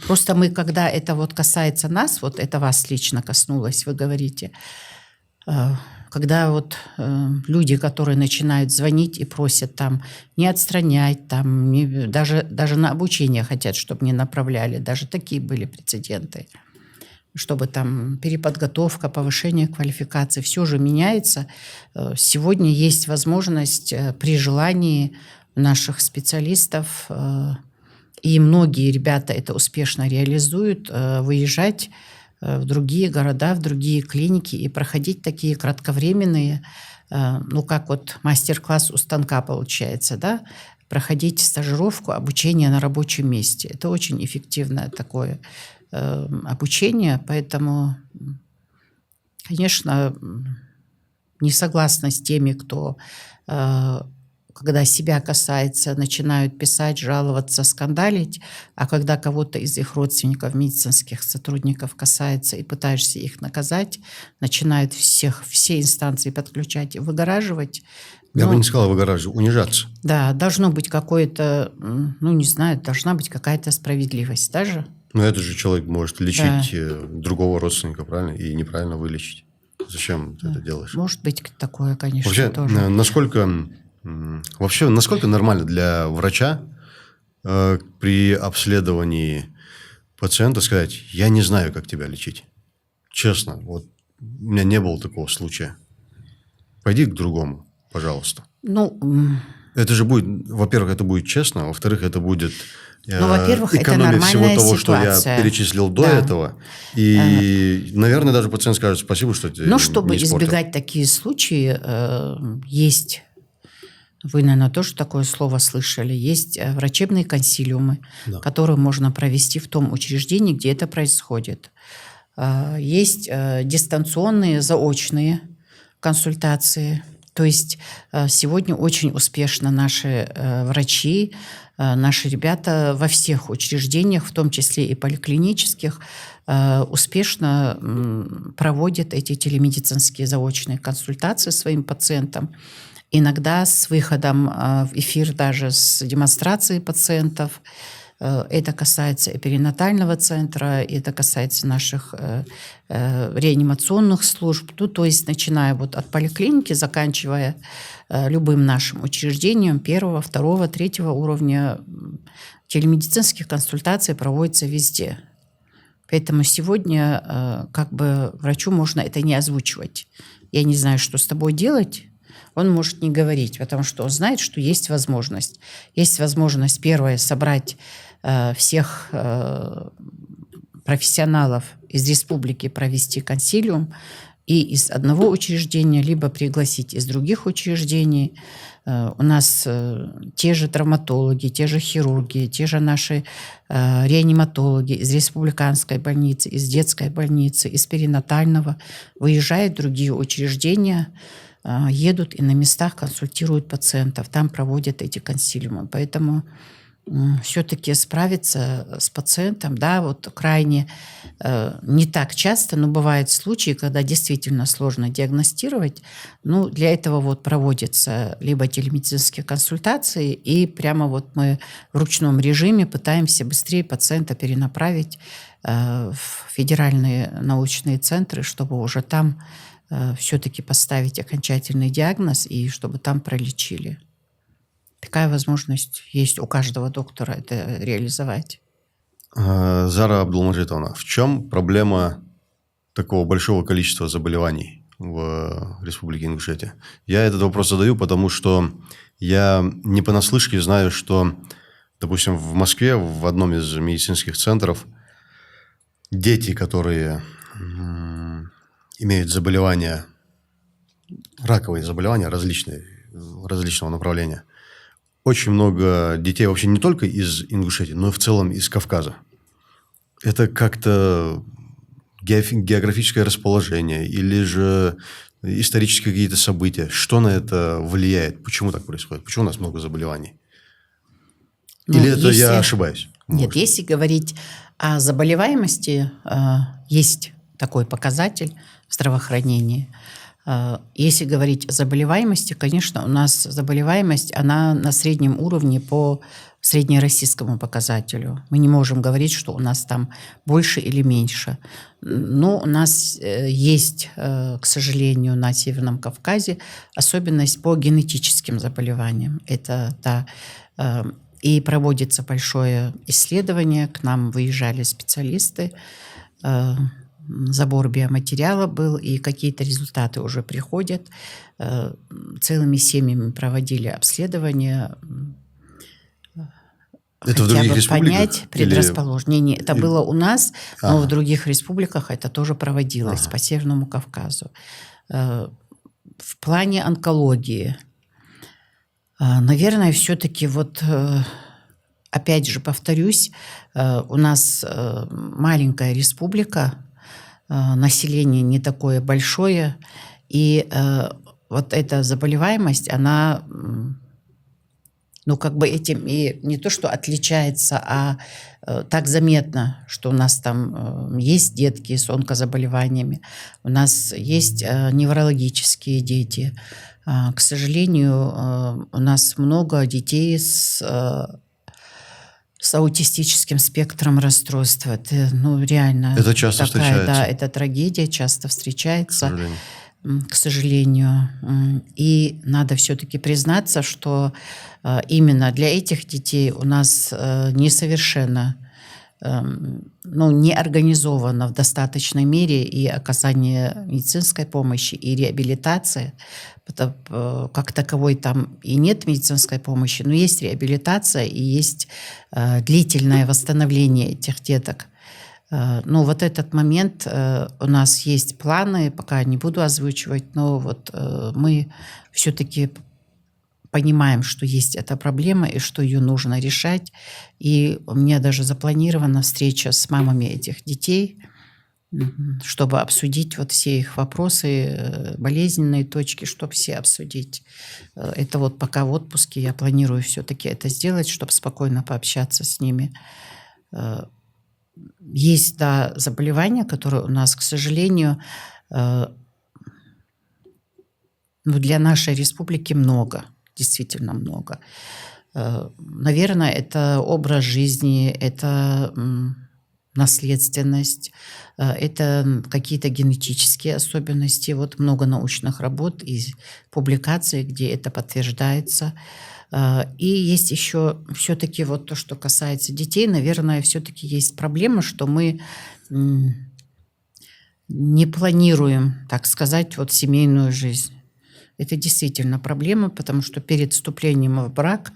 Просто мы, когда это вот касается нас, вот это вас лично коснулось, вы говорите, когда вот люди, которые начинают звонить и просят там не отстранять, там, даже на обучение хотят, чтобы не направляли, даже такие были прецеденты, чтобы там переподготовка, повышение квалификации, все же меняется. Сегодня есть возможность при желании наших специалистов, и многие ребята это успешно реализуют, выезжать в другие города, в другие клиники и проходить такие кратковременные, ну, как вот мастер-класс у станка получается, да, проходить стажировку, обучение на рабочем месте. Это очень эффективное такое обучение, поэтому, конечно, не согласна с теми, кто, когда себя касается, начинают писать, жаловаться, скандалить, а когда кого-то из их родственников, медицинских сотрудников касается и пытаешься их наказать, начинают все инстанции подключать и выгораживать. Я бы не сказал выгораживать, унижаться. Да, должно быть какое-то, ну, не знаю, должна быть какая-то справедливость даже. Но этот же человек может лечить другого родственника, правильно? И неправильно вылечить. Зачем ты это делаешь? Может быть такое, конечно, вообще, тоже. Насколько нормально для врача при обследовании пациента сказать: я не знаю, как тебя лечить. Честно, вот у меня не было такого случая. Пойди к другому, пожалуйста. Ну, это же будет, во-первых, это будет честно, во-вторых, это будет во-первых, это экономия всего того, ситуация. что я перечислил до этого. И, наверное, даже пациент скажет: спасибо, что ты Но чтобы не испортил. избегать такие случаи, есть, вы, наверное, тоже такое слово слышали, есть врачебные консилиумы, Да. которые можно провести в том учреждении, где это происходит. Есть дистанционные, заочные консультации. То есть сегодня очень успешно наши врачи, наши ребята во всех учреждениях, в том числе и поликлинических, успешно проводят эти телемедицинские заочные консультации своим пациентам. Иногда с выходом в эфир даже с демонстрацией пациентов. Это касается и перинатального центра, и это касается наших реанимационных служб. Ну, то есть, начиная вот от поликлиники, заканчивая любым нашим учреждением 1, 2, 3 уровня, телемедицинских консультаций проводятся везде. Поэтому сегодня как бы врачу можно это не озвучивать. Я не знаю, что с тобой делать. Он может не говорить, потому что он знает, что есть возможность. Есть возможность, первое, собрать всех профессионалов из республики, провести консилиум и из одного учреждения, либо пригласить из других учреждений. У нас те же травматологи, те же хирурги, те же наши реаниматологи из республиканской больницы, из детской больницы, из перинатального выезжают в другие учреждения, едут и на местах консультируют пациентов, там проводят эти консилиумы. Поэтому все-таки справиться с пациентом, да, вот крайне не так часто, но бывают случаи, когда действительно сложно диагностировать. Ну, для этого вот проводятся либо телемедицинские консультации, и прямо вот мы в ручном режиме пытаемся быстрее пациента перенаправить в федеральные научные центры, чтобы уже там все-таки поставить окончательный диагноз и чтобы там пролечили. Такая возможность есть у каждого доктора это реализовать. Зара Абдулмаджитовна, в чем проблема такого большого количества заболеваний в Республике Ингушетия? Я этот вопрос задаю, потому что я не понаслышке знаю, что, допустим, в Москве, в одном из медицинских центров, дети, которые имеют заболевания, раковые заболевания различного направления, очень много детей вообще не только из Ингушетии, но и в целом из Кавказа. Это как-то географическое расположение или же исторические какие-то события? Что на это влияет? Почему так происходит? Почему у нас много заболеваний? Или это я ошибаюсь? Нет, Может. если говорить о заболеваемости, есть такой показатель в здравоохранении. Если говорить о заболеваемости, конечно, у нас заболеваемость, она на среднем уровне по среднероссийскому показателю. Мы не можем говорить, что у нас там больше или меньше. Но у нас есть, к сожалению, на Северном Кавказе особенность по генетическим заболеваниям. Это, да, и проводится большое исследование. К нам выезжали специалисты, забор биоматериала был, и какие-то результаты уже приходят. Целыми семьями проводили обследования. Это хотя в других бы республиках? понять предрасположение. Это было у нас, но Ага. в других республиках это тоже проводилось Ага. по Северному Кавказу. В плане онкологии, наверное, все-таки вот, опять же, повторюсь, у нас маленькая республика, население не такое большое, и вот эта заболеваемость, она, ну, как бы этим и не то, что отличается, а так заметно, что у нас там есть детки с онкозаболеваниями, у нас есть неврологические дети. К сожалению, у нас много детей с аутистическим спектром расстройства. Это, ну, реально Это часто такая, встречается? да, это трагедия, часто К встречается, сожалению. к сожалению. И надо все-таки признаться, что именно для этих детей у нас несовершенно, ну, не организовано в достаточной мере и оказание медицинской помощи, и реабилитация. Как таковой там и нет медицинской помощи, но есть реабилитация и есть длительное восстановление этих деток. Ну, вот этот момент у нас есть планы, пока не буду озвучивать, но вот мы все-таки понимаем, что есть эта проблема и что ее нужно решать. И у меня даже запланирована встреча с мамами этих детей, чтобы обсудить вот все их вопросы, болезненные точки, чтобы все обсудить. Это вот пока в отпуске я планирую все-таки это сделать, чтобы спокойно пообщаться с ними. Есть, да, заболевания, которые у нас, к сожалению, ну, для нашей республики много, действительно много. Наверное, это образ жизни, это наследственность, это какие-то генетические особенности. Вот много научных работ и публикаций, где это подтверждается. И есть еще все-таки вот то, что касается детей, наверное, все-таки есть проблема, что мы не планируем, так сказать, вот семейную жизнь. Это действительно проблема, потому что перед вступлением в брак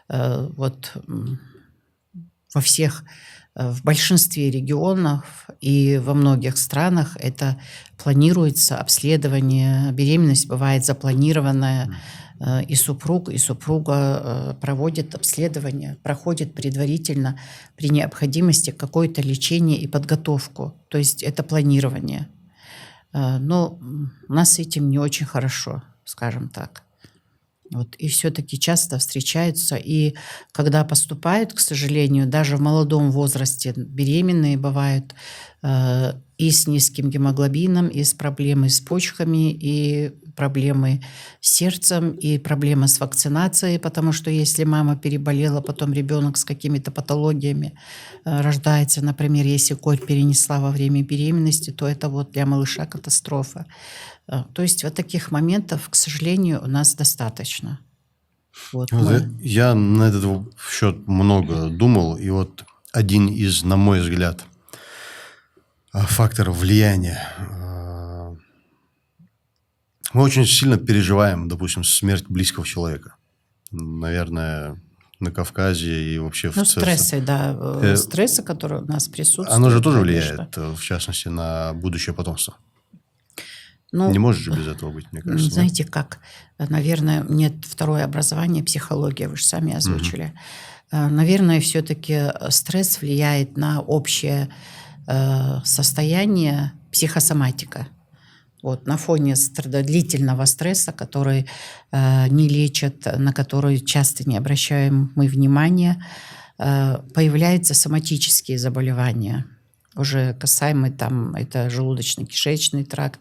вот во всех, в большинстве регионов и во многих странах это планируется обследование. Беременность бывает запланированная, и супруг, и супруга проводят обследование, проходят предварительно при необходимости какое-то лечение и подготовку. То есть это планирование. Но у нас с этим не очень хорошо, скажем так. Вот, и все-таки часто встречаются, и когда поступают, к сожалению, даже в молодом возрасте беременные бывают и с низким гемоглобином, и с проблемой с почками, и проблемы с сердцем, и проблемы с вакцинацией, потому что если мама переболела, потом ребенок с какими-то патологиями рождается, например, если корь перенесла во время беременности, то это вот для малыша катастрофа. То есть вот таких моментов, к сожалению, у нас достаточно. Вот Я на этот счет много думал, и вот один из, на мой взгляд, факторов влияния. Мы очень сильно переживаем, допустим, смерть близкого человека. Наверное, на Кавказе и вообще в Ну, целом. стрессы, да, стрессы, которые у нас присутствуют. Оно же тоже конечно. влияет, в частности, на будущее потомство. Ну, Не может же без этого быть, мне кажется. знаете как, наверное, нет второе образование, психология, вы же сами озвучили. Наверное, все-таки стресс влияет на общее состояние психосоматика. Вот, на фоне длительного стресса, который не лечат, на который часто не обращаем мы внимания, появляются соматические заболевания. Уже касаемые там, это желудочно-кишечный тракт,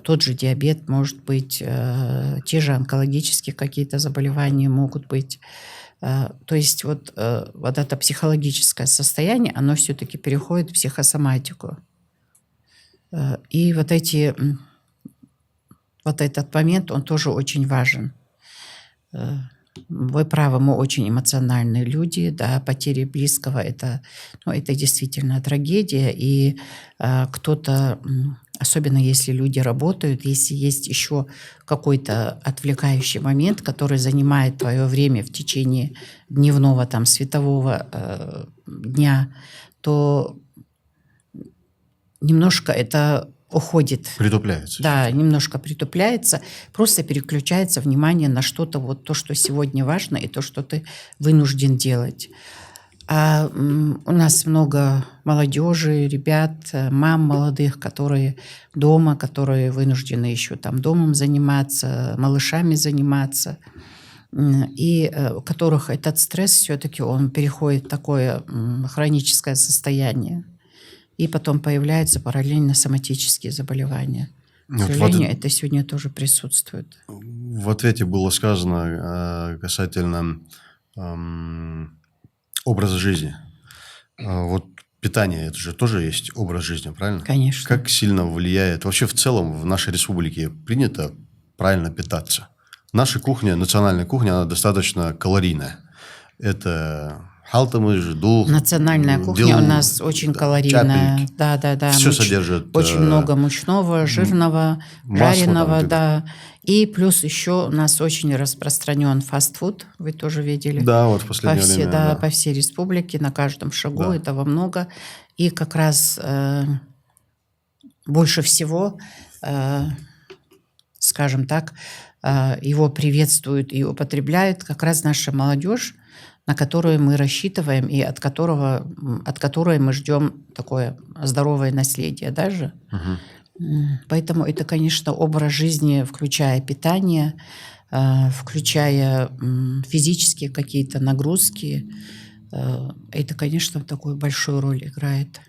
тот же диабет может быть, те же онкологические какие-то заболевания могут быть. То есть вот это психологическое состояние, оно все-таки переходит в психосоматику. И вот этот момент, он тоже очень важен. Вы правы, мы очень эмоциональные люди, да, потеря близкого это действительно трагедия, и кто-то, особенно если люди работают, если есть еще какой-то отвлекающий момент, который занимает твое время в течение дневного, там, светового дня, то немножко это уходит. Притупляется. Да, немножко притупляется, просто переключается внимание на что-то, вот то, что сегодня важно, и то, что ты вынужден делать. А у нас много молодежи, ребят, мам молодых, которые дома, которые вынуждены еще там домом заниматься, малышами заниматься, и у которых этот стресс все-таки он переходит в такое хроническое состояние. И потом появляются параллельно соматические заболевания. К сожалению, это сегодня тоже присутствует. В ответе было сказано касательно образа жизни. Вот питание, это же тоже есть образ жизни, правильно? Конечно. Как сильно влияет... Вообще в целом в нашей республике принято правильно питаться. Наша кухня, национальная кухня, она достаточно калорийная. Это... Национальная кухня у нас очень калорийная. Да. Все содержит... Очень много мучного, жирного, жареного, да. И плюс еще у нас очень распространен фастфуд. Вы тоже видели? Да, вот в последнее время. Да, по всей республике, на каждом шагу, да. Этого много. И как раз больше всего, скажем так, его приветствуют и употребляют как раз наша молодежь, на которую мы рассчитываем и от которой мы ждем такое здоровое наследие даже. Поэтому это, конечно, образ жизни, включая питание, включая физические какие-то нагрузки. Это, конечно, такую большую роль играет.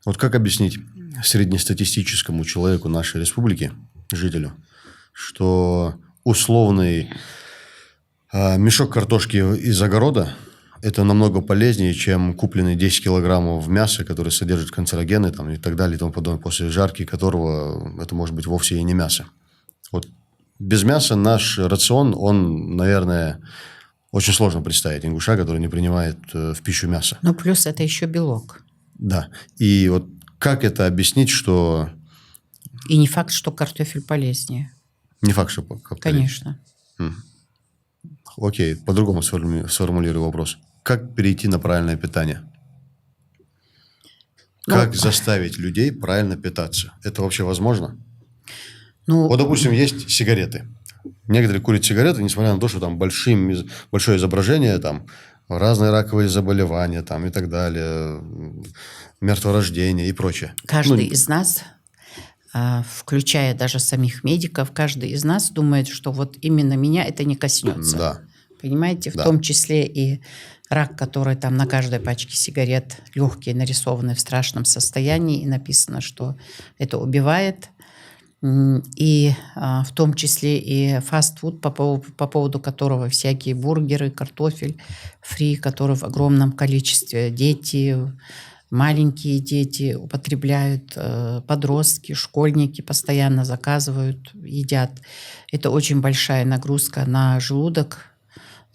Вот как объяснить среднестатистическому человеку нашей республики, жителю, что условный мешок картошки из огорода – это намного полезнее, чем купленный 10 килограммов мяса, который содержит канцерогены там, и так далее, и тому подобное, после жарки которого это может быть вовсе и не мясо. Вот без мяса наш рацион, он, наверное, очень сложно представить ингуша, который не принимает в пищу мясо. Ну, плюс это еще белок. Да. И вот как это объяснить, что... И не факт, что картофель полезнее. Не факт, что... Конечно. Окей, по-другому сформулирую вопрос. Как перейти на правильное питание? Как заставить людей правильно питаться? Это вообще возможно? Вот, допустим, есть сигареты. Некоторые курят сигареты, несмотря на то, что там большое изображение, там разные раковые заболевания там, и так далее, мертворождение и прочее. Каждый из нас, включая даже самих медиков, каждый из нас думает, что вот именно меня это не коснется. Да. Понимаете? В том числе и рак, который там на каждой пачке сигарет легкие нарисованы в страшном состоянии, и написано, что это убивает. И в том числе и фастфуд, по поводу которого всякие бургеры, картофель фри, который в огромном количестве дети, маленькие дети употребляют, подростки, школьники постоянно заказывают, едят. Это очень большая нагрузка на желудок.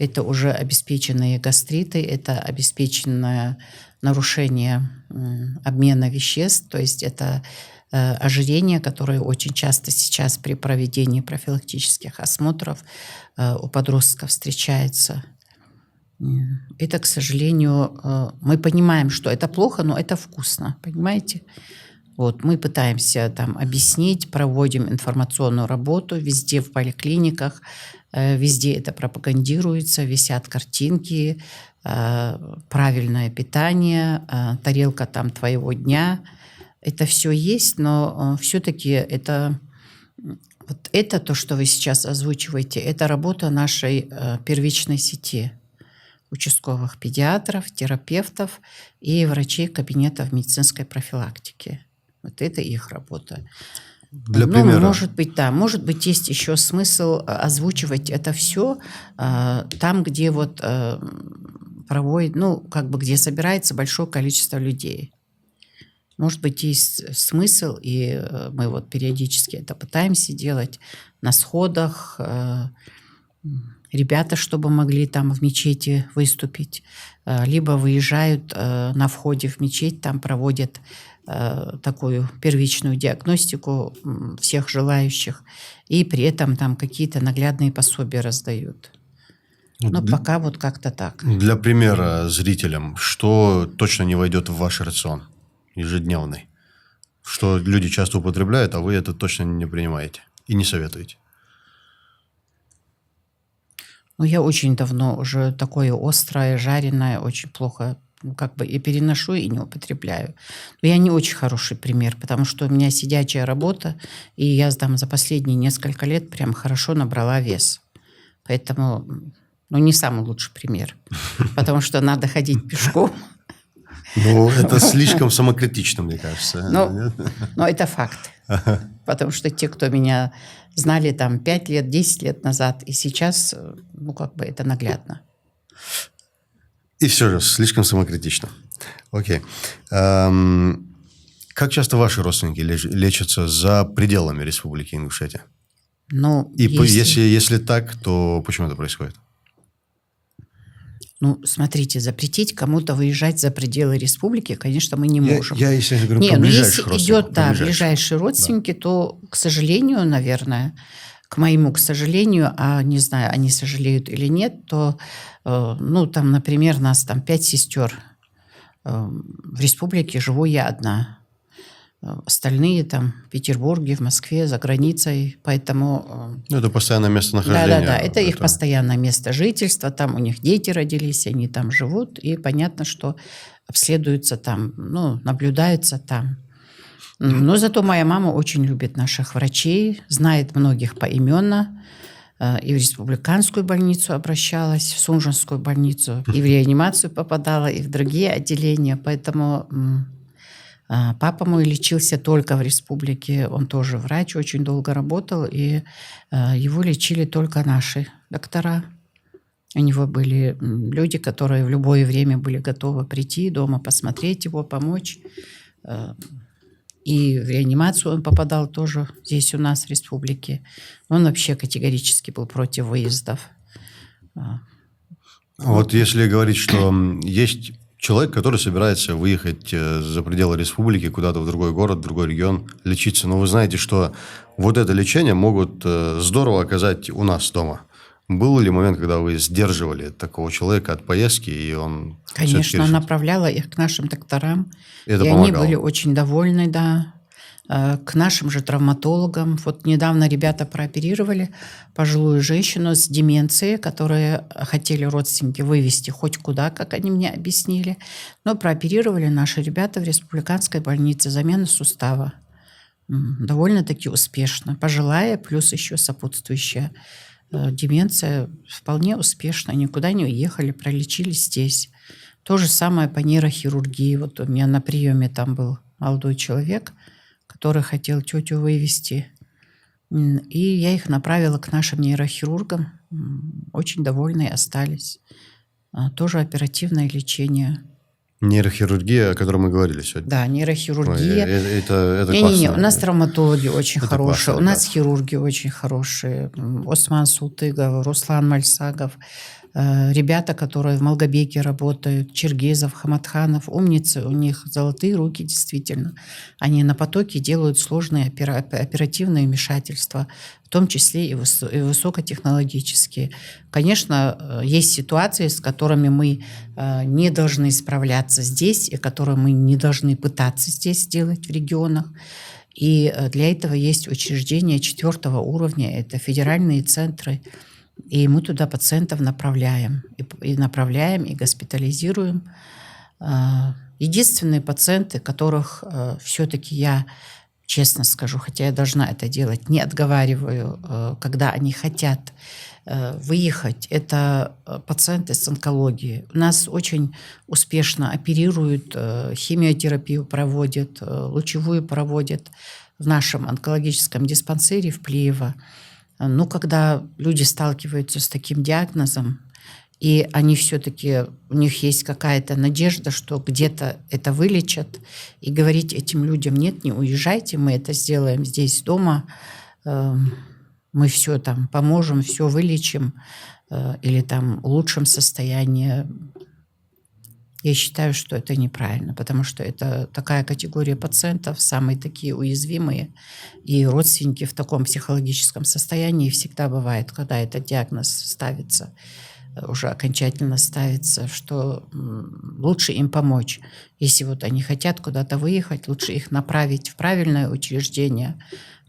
это уже обеспеченные гастриты, это обеспеченное нарушение обмена веществ, то есть это ожирение, которое очень часто сейчас при проведении профилактических осмотров у подростков встречается. Это, к сожалению, мы понимаем, что это плохо, но это вкусно, понимаете? Вот, мы пытаемся там объяснить, проводим информационную работу везде в поликлиниках, везде это пропагандируется, висят картинки, правильное питание, тарелка там твоего дня. Это все есть, но все-таки это, вот это то, что вы сейчас озвучиваете, это работа нашей первичной сети участковых педиатров, терапевтов и врачей кабинетов медицинской профилактики. Вот это их работа. Для примера. Может быть, да. Может быть, есть еще смысл озвучивать это все там, где вот проводит, где собирается большое количество людей. Может быть, есть смысл, и мы вот периодически это пытаемся делать на сходах. Ребята, чтобы могли там в мечети выступить, либо выезжают на входе в мечеть, там проводят такую первичную диагностику всех желающих, и при этом там какие-то наглядные пособия раздают. Но пока вот как-то так. Для примера зрителям, что точно не войдет в ваш рацион ежедневный? Что люди часто употребляют, а вы это точно не принимаете и не советуете? Я очень давно уже такое острое, жареное очень плохо и переношу, и не употребляю. Но я не очень хороший пример, потому что у меня сидячая работа, и я там за последние несколько лет прям хорошо набрала вес. Поэтому, не самый лучший пример, потому что надо ходить пешком. Это слишком самокритично, мне кажется. Но это факт. Потому что те, кто меня знали там 5 лет, 10 лет назад, и сейчас, это наглядно. И все же, слишком самокритично. Окей. Как часто ваши родственники лечатся за пределами Республики Ингушетия? Если так, то почему это происходит? Смотрите, запретить кому-то выезжать за пределы республики, конечно, мы не можем. Я если говорю про ближайших родственников. Если идет, ближайшие родственники, то, к сожалению, наверное, к моему, к сожалению, не знаю, они сожалеют или нет, то, там, например, нас там 5 сестер. В республике живу я одна. Остальные там в Петербурге, в Москве, за границей, поэтому... Это постоянное местонахождение. Да, это их постоянное место жительства, там у них дети родились, они там живут, и понятно, что обследуются там, наблюдаются там. Но зато моя мама очень любит наших врачей, знает многих поименно, и в республиканскую больницу обращалась, в Сунжанскую больницу, и в реанимацию попадала, и в другие отделения, поэтому... Папа мой лечился только в республике, он тоже врач, очень долго работал, и его лечили только наши доктора. У него были люди, которые в любое время были готовы прийти дома, посмотреть его, помочь. И в реанимацию он попадал тоже здесь у нас, в республике. Он вообще категорически был против выездов. Вот если говорить, что есть... человек, который собирается выехать за пределы республики, куда-то в другой город, в другой регион, лечиться. Но вы знаете, что вот это лечение могут здорово оказать у нас дома. Был ли момент, когда вы сдерживали такого человека от поездки, и он... Конечно, направляла их к нашим докторам. Это и помогало. Они были очень довольны, да. К нашим же травматологам. Вот недавно ребята прооперировали пожилую женщину с деменцией, которые хотели родственники вывезти хоть куда, как они мне объяснили. Но прооперировали наши ребята в республиканской больнице, замена сустава. Довольно-таки успешно. Пожилая, плюс еще сопутствующая деменция. Вполне успешно. Никуда не уехали, пролечились здесь. То же самое по нейрохирургии. Вот у меня на приеме там был молодой человек, который хотел тетю вывезти. И я их направила к нашим нейрохирургам. Очень довольные остались. Тоже оперативное лечение. Нейрохирургия, о которой мы говорили сегодня. Да, нейрохирургия. Это Не, классно. у нас травматологи очень Это хорошие. классно, У нас хирурги очень хорошие. Осман Султыгов, Руслан Мальсагов. Ребята, которые в Малгобеке работают, Чергезов, Хаматханов, умницы, у них золотые руки, действительно. Они на потоке делают сложные оперативные вмешательства, в том числе и высокотехнологические. Конечно, есть ситуации, с которыми мы не должны справляться здесь, и которые мы не должны пытаться здесь сделать в регионах. И для этого есть учреждения 4-го уровня, это федеральные центры, и мы туда пациентов направляем, и госпитализируем. Единственные пациенты, которых все-таки я, честно скажу, хотя я должна это делать, не отговариваю, когда они хотят выехать, это пациенты с онкологией. У нас очень успешно оперируют, химиотерапию проводят, лучевую проводят в нашем онкологическом диспансере в Плиево. Но когда люди сталкиваются с таким диагнозом, и они все-таки, у них есть какая-то надежда, что где-то это вылечат, и говорить этим людям: нет, не уезжайте, мы это сделаем здесь дома, мы все там поможем, все вылечим, или там улучшим состояние. Я считаю, что это неправильно, потому что это такая категория пациентов, самые такие уязвимые, и родственники в таком психологическом состоянии всегда бывает, когда этот диагноз ставится, уже окончательно ставится, что лучше им помочь. Если вот они хотят куда-то выехать, лучше их направить в правильное учреждение,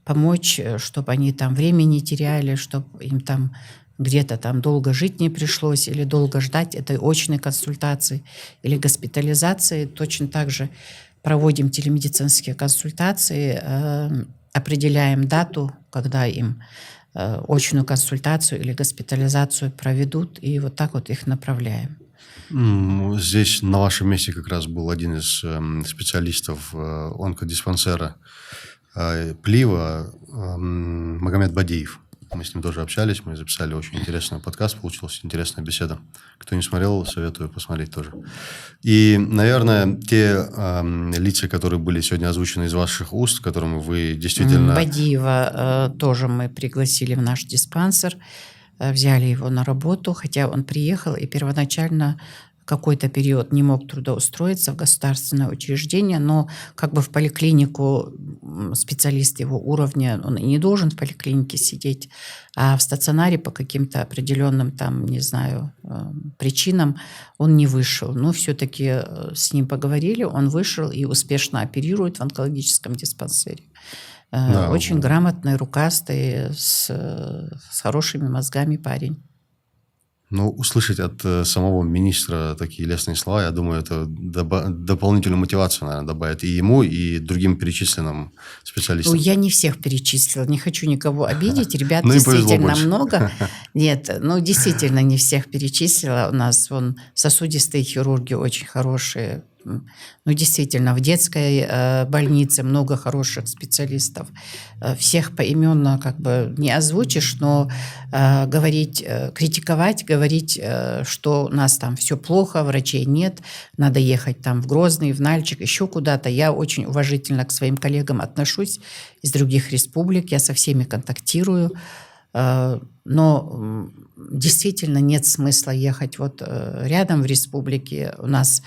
помочь, чтобы они там времени не теряли, чтобы им там где-то там долго жить не пришлось или долго ждать этой очной консультации или госпитализации. Точно так же проводим телемедицинские консультации, определяем дату, когда им очную консультацию или госпитализацию проведут, и вот так вот их направляем. Здесь на вашем месте как раз был один из специалистов онкодиспансера Плиева, Магомед Бадиев. Мы с ним тоже общались, мы записали очень интересный подкаст, получилась интересная беседа. Кто не смотрел, советую посмотреть тоже. И, наверное, те лица, которые были сегодня озвучены из ваших уст, которым вы действительно... Бадиева тоже мы пригласили в наш диспансер, взяли его на работу, хотя он приехал и первоначально какой-то период не мог трудоустроиться в государственное учреждение, но как бы в поликлинику специалист его уровня, он и не должен в поликлинике сидеть, а в стационаре по каким-то определенным там, не знаю, причинам он не вышел. Но все-таки с ним поговорили, он вышел и успешно оперирует в онкологическом диспансере. Да, очень грамотный, рукастый, с хорошими мозгами парень. Ну, услышать от самого министра такие лестные слова, я думаю, это дополнительную мотивацию, наверное, добавит и ему, и другим перечисленным специалистам. Я не всех перечислила, не хочу никого обидеть. Ребят действительно много. Нет, действительно не всех перечислила. У нас вон сосудистые хирурги очень хорошие. Действительно, в детской больнице много хороших специалистов. Всех поименно как бы не озвучишь, но говорить, критиковать, говорить, что у нас там все плохо, врачей нет, надо ехать там в Грозный, в Нальчик, еще куда-то. Я очень уважительно к своим коллегам отношусь из других республик, я со всеми контактирую. Но действительно нет смысла ехать вот рядом в республике. У нас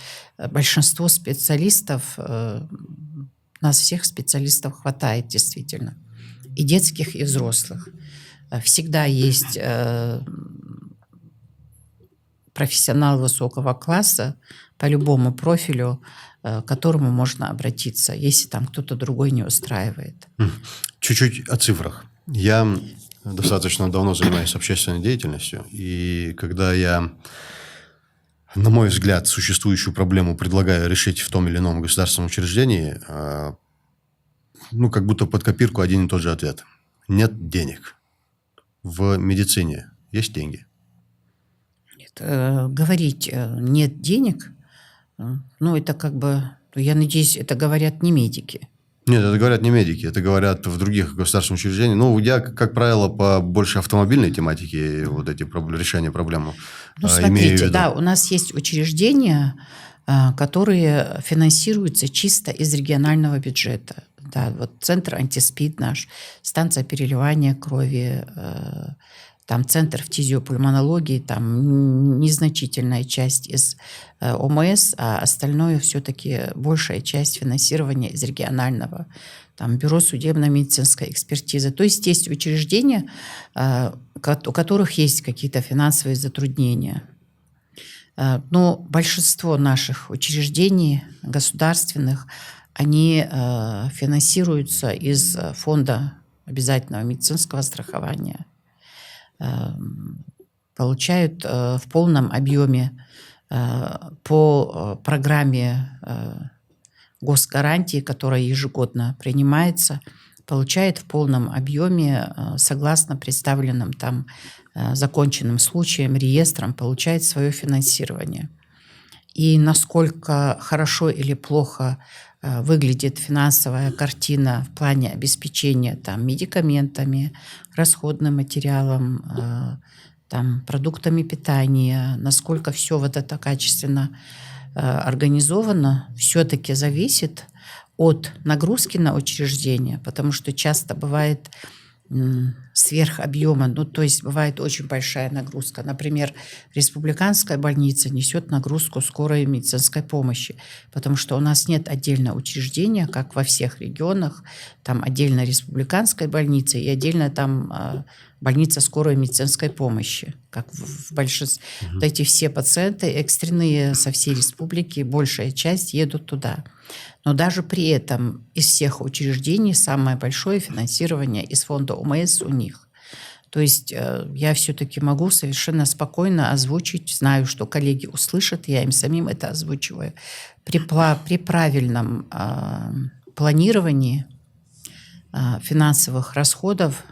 большинство специалистов, у нас всех специалистов хватает действительно. И детских, и взрослых. Всегда есть профессионал высокого класса по любому профилю, к которому можно обратиться, если там кто-то другой не устраивает. Чуть-чуть о цифрах. Я достаточно давно занимаюсь общественной деятельностью, и когда я, на мой взгляд, существующую проблему предлагаю решить в том или ином государственном учреждении, как будто под копирку один и тот же ответ. Нет денег. В медицине есть деньги? Нет, говорить «нет денег», это как бы, я надеюсь, это говорят не медики. Нет, это говорят не медики, это говорят в других государственных учреждениях. Я, как правило, по больше автомобильной тематике вот эти решения проблем имею в виду. Да, у нас есть учреждения, которые финансируются чисто из регионального бюджета. Да, вот центр антиспид наш, станция переливания крови, там центр фтизиопульмонологии, там незначительная часть из ОМС, а остальное все-таки большая часть финансирования из регионального, там бюро судебно-медицинской экспертизы. То есть учреждения, у которых есть какие-то финансовые затруднения. Но большинство наших учреждений государственных, они финансируются из фонда обязательного медицинского страхования, получают в полном объеме по программе госгарантии, которая ежегодно принимается, получает в полном объеме, согласно представленным там законченным случаям, реестрам, получает свое финансирование. И насколько хорошо или плохо выглядит финансовая картина в плане обеспечения там медикаментами, расходным материалом, там, продуктами питания, насколько все вот это качественно организовано, все-таки зависит от нагрузки на учреждение, потому что часто бывает сверх объема, ну, то есть бывает очень большая нагрузка. Например, республиканская больница несет нагрузку скорой медицинской помощи, потому что у нас нет отдельного учреждения, как во всех регионах, там отдельно республиканская больница и отдельно там больница скорой медицинской помощи, как в большинстве. Вот эти все пациенты экстренные со всей республики, большая часть едут туда. Но даже при этом из всех учреждений самое большое финансирование из фонда ОМС у них. То есть я все-таки могу совершенно спокойно озвучить, знаю, что коллеги услышат, я им самим это озвучиваю. При правильном планировании финансовых расходов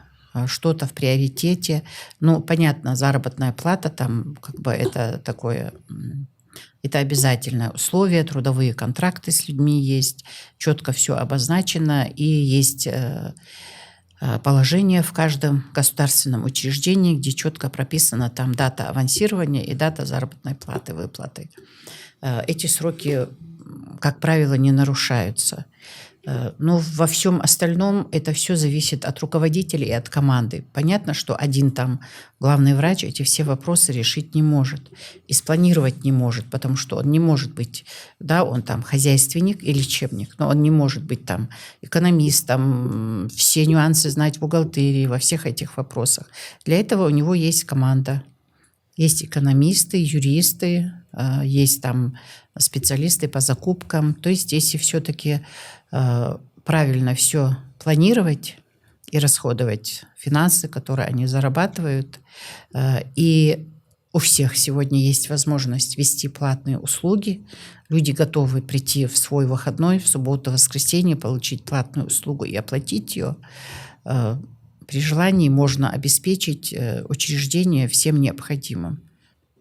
что-то в приоритете. Ну, понятно, заработная плата там как бы это такое... Это обязательное условие, трудовые контракты с людьми есть, четко все обозначено, и есть положение в каждом государственном учреждении, где четко прописана там дата авансирования и дата заработной платы, выплаты. Эти сроки, как правило, не нарушаются. Но во всем остальном это все зависит от руководителей и от команды. Понятно, что один там главный врач эти все вопросы решить не может и спланировать не может, потому что он не может быть, да, он там хозяйственник и лечебник, но он не может быть там экономистом, все нюансы знать в бухгалтерии, во всех этих вопросах. Для этого у него есть команда. Есть экономисты, юристы, есть там специалисты по закупкам. То есть если все-таки правильно все планировать и расходовать финансы, которые они зарабатывают, и у всех сегодня есть возможность вести платные услуги, люди готовы прийти в свой выходной, в субботу, воскресенье, получить платную услугу и оплатить ее, при желании можно обеспечить учреждение всем необходимым.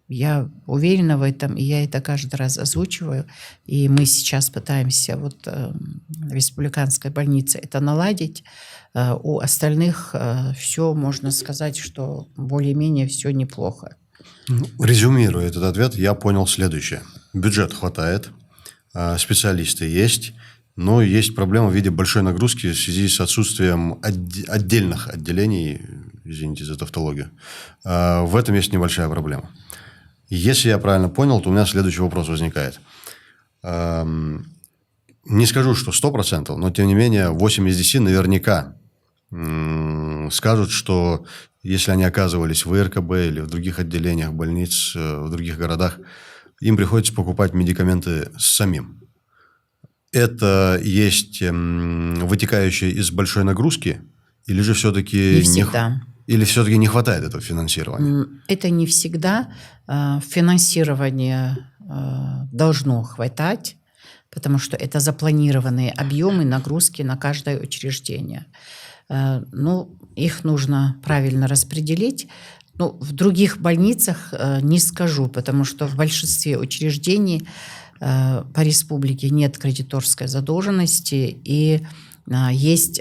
Я уверена в этом, и я это каждый раз озвучиваю. И мы сейчас пытаемся вот в республиканской больнице это наладить. У остальных все, можно сказать, что более-менее все неплохо. Резюмируя этот ответ, я понял следующее. Бюджет хватает, специалисты есть, но есть проблема в виде большой нагрузки в связи с отсутствием отдельных отделений, извините за тавтологию. В этом есть небольшая проблема. Если я правильно понял, то у меня следующий вопрос возникает. Не скажу, что 100%, но тем не менее 8 из 10 наверняка скажут, что если они оказывались в ИРКБ или в других отделениях больниц, в других городах, им приходится покупать медикаменты самим. Это есть вытекающее из большой нагрузки, или же все-таки Не всегда. Или все-таки не хватает этого финансирования? Это не всегда. Финансирование должно хватать, потому что это запланированные объемы нагрузки на каждое учреждение. Ну, их нужно правильно распределить. Ну, в других больницах не скажу, потому что в большинстве учреждений по республике нет кредиторской задолженности, и есть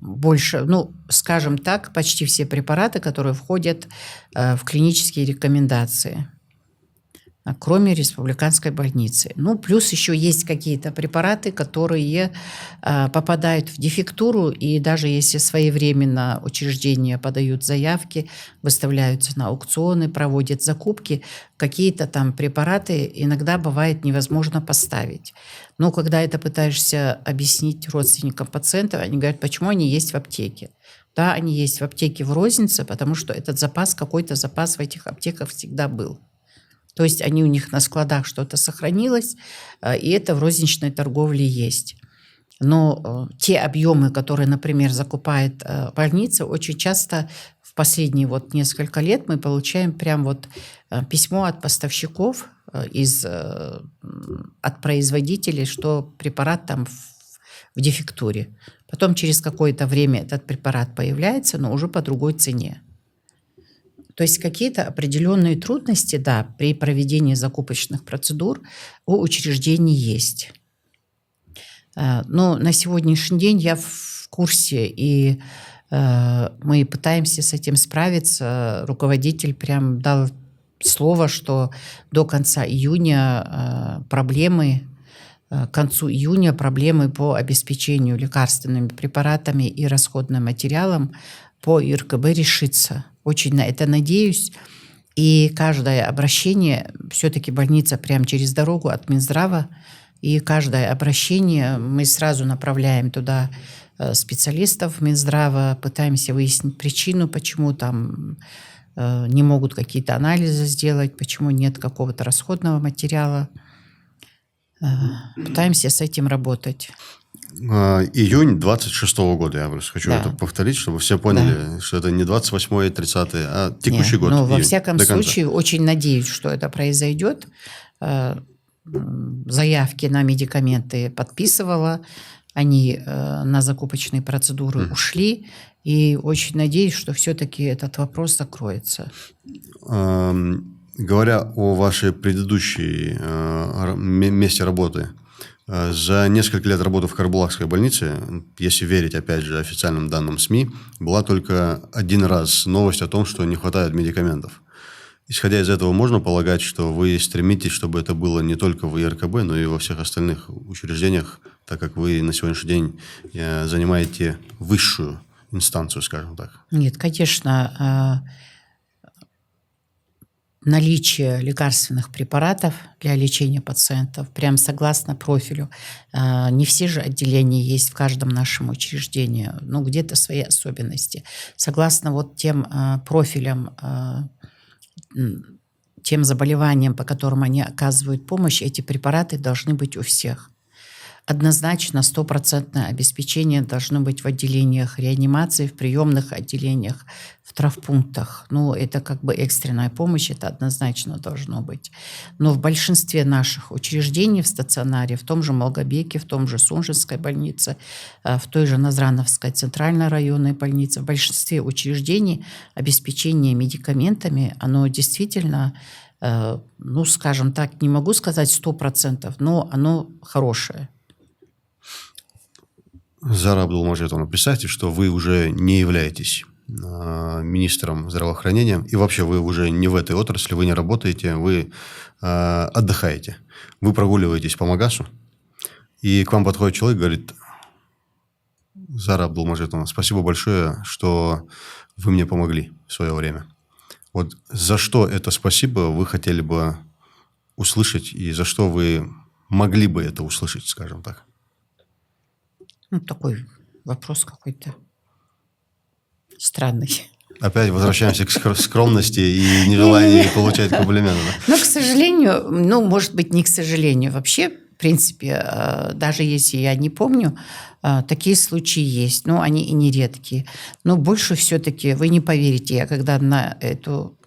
больше, ну, скажем так, почти все препараты, которые входят в клинические рекомендации. кроме республиканской больницы. Ну, плюс еще есть какие-то препараты, которые попадают в дефектуру, и даже если своевременно учреждения подают заявки, выставляются на аукционы, проводят закупки, какие-то там препараты иногда бывает невозможно поставить. Но когда это пытаешься объяснить родственникам пациентов, они говорят, почему они есть в аптеке. Да, они есть в аптеке в рознице, потому что этот запас, какой-то запас в этих аптеках всегда был. То есть они у них на складах что-то сохранилось, и это в розничной торговле есть. Но те объемы, которые, например, закупает больница, очень часто в последние вот несколько лет мы получаем прям вот письмо от поставщиков, от производителей, что препарат там в дефектуре. Потом через какое-то время этот препарат появляется, но уже по другой цене. То есть какие-то определенные трудности, да, при проведении закупочных процедур у учреждений есть. Но на сегодняшний день я в курсе, и мы пытаемся с этим справиться. Руководитель прям дал слово, что до конца июня к концу июня проблемы по обеспечению лекарственными препаратами и расходным материалом по ИРКБ решится. Очень на это надеюсь. И каждое обращение, все-таки больница прямо через дорогу от Минздрава, и каждое обращение мы сразу направляем туда специалистов Минздрава, пытаемся выяснить причину, почему там не могут какие-то анализы сделать, почему нет какого-то расходного материала. Пытаемся с этим работать. Июнь 26-го года, я просто хочу это повторить, чтобы все поняли, что это не 28-е, 30-е, а текущий год. Но во всяком случае, очень надеюсь, что это произойдет. Заявки на медикаменты подписывала, они на закупочные процедуры ушли, и очень надеюсь, что все-таки этот вопрос закроется. Говоря о вашей предыдущей месте работы, за несколько лет работы в Карабулакской больнице, если верить, опять же, официальным данным СМИ, была только один раз новость о том, что не хватает медикаментов. Исходя из этого, можно полагать, что вы стремитесь, чтобы это было не только в ИРКБ, но и во всех остальных учреждениях, так как вы на сегодняшний день занимаете высшую инстанцию, скажем так? Нет, конечно. Наличие лекарственных препаратов для лечения пациентов, прям согласно профилю. Не все же отделения есть в каждом нашем учреждении, но где-то свои особенности. Согласно вот тем профилям, тем заболеваниям, по которым они оказывают помощь, эти препараты должны быть у всех. Однозначно 100% обеспечение должно быть в отделениях реанимации, в приемных отделениях, в травмпунктах. Ну, это как бы экстренная помощь, это однозначно должно быть. Но в большинстве наших учреждений в стационаре, в том же Малгобеке, в том же Сунжинской больнице, в той же Назрановской центральной районной больнице, в большинстве учреждений обеспечение медикаментами, оно действительно, ну, скажем так, не могу сказать 100%, но оно хорошее. Зара Абдулмажитовна, представьте, что вы уже не являетесь министром здравоохранения, и вообще вы уже не в этой отрасли, вы не работаете, вы отдыхаете. Вы прогуливаетесь по Магасу, и к вам подходит человек и говорит: Зара Абдулмажитовна, спасибо большое, что вы мне помогли в свое время. Вот за что это спасибо вы хотели бы услышать, и за что вы могли бы это услышать, скажем так? Ну, такой вопрос какой-то странный. Опять возвращаемся к скромности и нежеланию получать комплименты. Но, к сожалению, ну, может быть, не к сожалению, вообще, в принципе, даже если я не помню, такие случаи есть, но они и не редкие. Но больше все-таки, вы не поверите, я когда на эту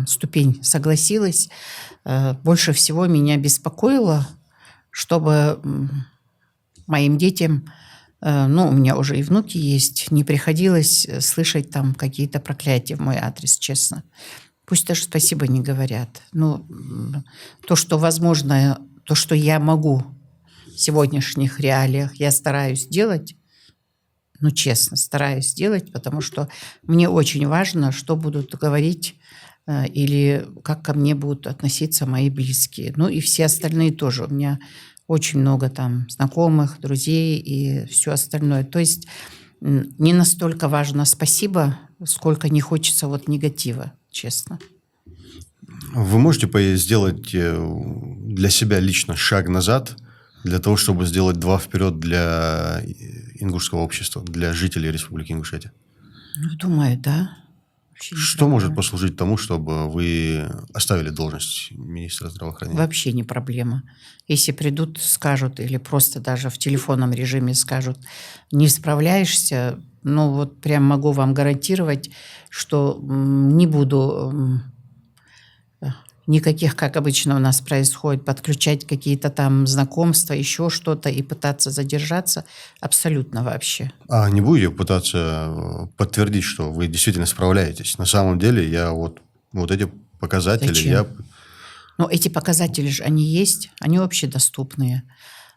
ступень согласилась, больше всего меня беспокоило, чтобы моим детям, ну, у меня уже и внуки есть, не приходилось слышать там какие-то проклятия в мой адрес, честно. Пусть даже спасибо не говорят. Ну, то, что возможно, то, что я могу в сегодняшних реалиях, я стараюсь делать, ну, честно, стараюсь делать, потому что мне очень важно, что будут говорить или как ко мне будут относиться мои близкие. Ну и все остальные тоже. У меня очень много там знакомых, друзей и все остальное. То есть не настолько важно спасибо, сколько не хочется вот негатива, честно. Вы можете сделать для себя лично шаг назад, для того, чтобы сделать два вперед для ингушского общества, для жителей Республики Ингушетия? Ну, думаю, да. Вообще не Что может проблема. послужить тому, чтобы вы оставили должность министра здравоохранения? Вообще не проблема. Если придут, скажут, или просто даже в телефонном режиме скажут, не справляешься, ну вот прям могу вам гарантировать, что не буду никаких, как обычно у нас происходит, подключать какие-то там знакомства, еще что-то и пытаться задержаться. Абсолютно вообще. А не будете пытаться подтвердить, что вы действительно справляетесь? На самом деле, я вот эти показатели, Зачем? Но эти показатели же, они есть, они общедоступные.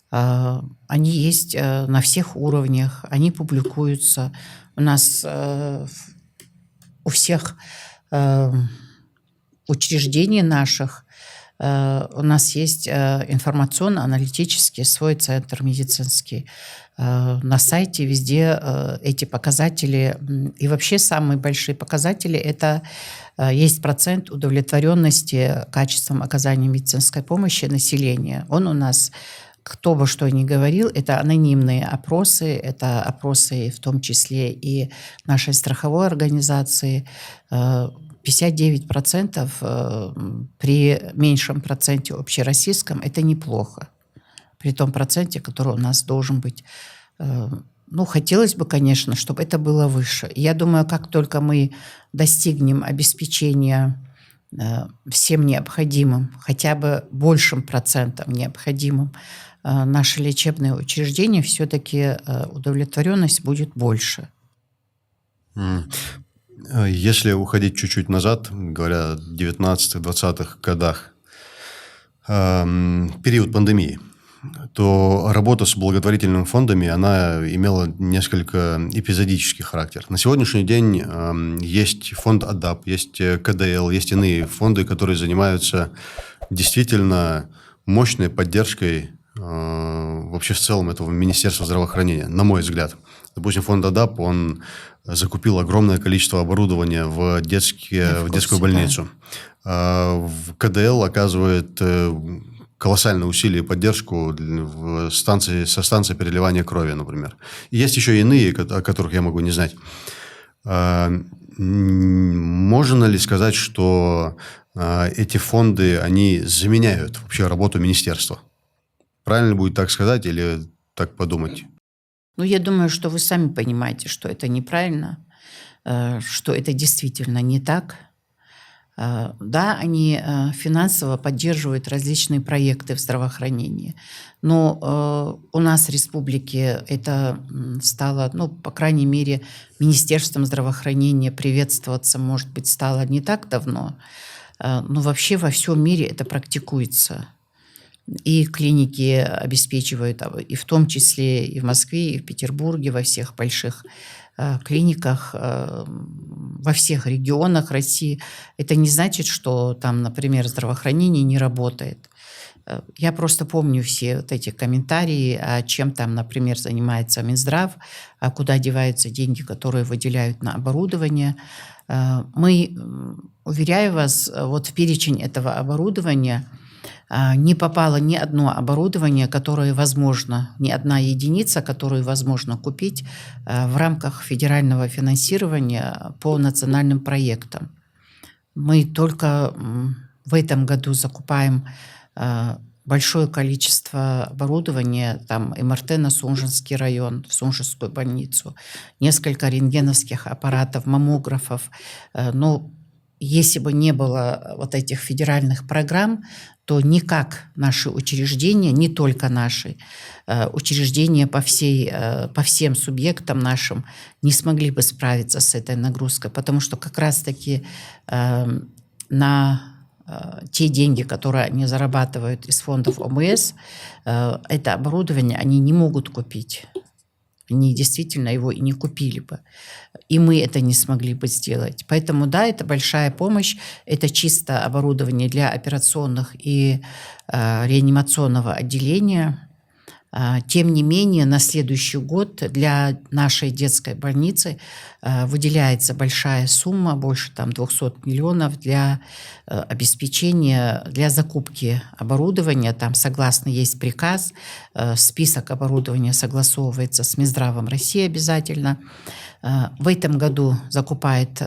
Они есть на всех уровнях, они публикуются. У нас у всех учреждений наших у нас есть информационно-аналитический свой центр медицинский. На сайте везде эти показатели. И вообще самые большие показатели – это есть процент удовлетворенности качеством оказания медицинской помощи населения. Он у нас, кто бы что ни говорил, это анонимные опросы, это опросы в том числе и нашей страховой организации. 59% при меньшем проценте общероссийском – это неплохо. При том проценте, который у нас должен быть. Ну, хотелось бы, конечно, чтобы это было выше. Я думаю, как только мы достигнем обеспечения всем необходимым, хотя бы большим процентом необходимым, наши лечебные учреждения, все-таки удовлетворенность будет больше. Если уходить чуть-чуть назад, говоря о 19-20-х годах, период пандемии, то работа с благотворительными фондами, она имела несколько эпизодический характер. На сегодняшний день есть фонд АДАП, есть КДЛ, есть иные фонды, которые занимаются действительно мощной поддержкой вообще в целом этого Министерства здравоохранения, на мой взгляд. Допустим, фонд АДАП, он закупил огромное количество оборудования в детскую больницу. Да. КДЛ оказывает колоссальные усилия и поддержку со станции переливания крови, например. И есть еще иные, о которых я могу не знать. Можно ли сказать, что эти фонды, они заменяют вообще работу министерства? Правильно будет так сказать или так подумать? Ну, я думаю, что вы сами понимаете, что это неправильно, что это действительно не так. Да, они финансово поддерживают различные проекты в здравоохранении, но у нас в республике это стало, ну, по крайней мере, Министерством здравоохранения приветствоваться, может быть, стало не так давно, но вообще во всем мире это практикуется. И клиники обеспечивают, и в том числе и в Москве, и в Петербурге, во всех больших клиниках, во всех регионах России. Это не значит, что там, например, здравоохранение не работает. Я просто помню все вот эти комментарии, чем там, например, занимается Минздрав, куда деваются деньги, которые выделяют на оборудование. Мы, уверяю вас, вот в перечень этого оборудования не попало ни одно оборудование, которое возможно, ни одна единица, которую возможно купить в рамках федерального финансирования по национальным проектам. Мы только в этом году закупаем большое количество оборудования, там МРТ на Сунжинский район, в Сунжинскую больницу, несколько рентгеновских аппаратов, маммографов. Но если бы не было вот этих федеральных программ, то никак наши учреждения, не только наши, учреждения по всем субъектам нашим не смогли бы справиться с этой нагрузкой, потому что как раз-таки на те деньги, которые они зарабатывают из фондов ОМС, это оборудование они не могут купить. Они действительно его и не купили бы. и мы это не смогли бы сделать. Поэтому, да, это большая помощь, это чисто оборудование для операционных и реанимационного отделения. Тем не менее, на следующий год для нашей детской больницы выделяется большая сумма, больше там 200 миллионов для обеспечения, для закупки оборудования. Там, согласно, есть приказ, список оборудования согласовывается с Минздравом России обязательно. В этом году закупает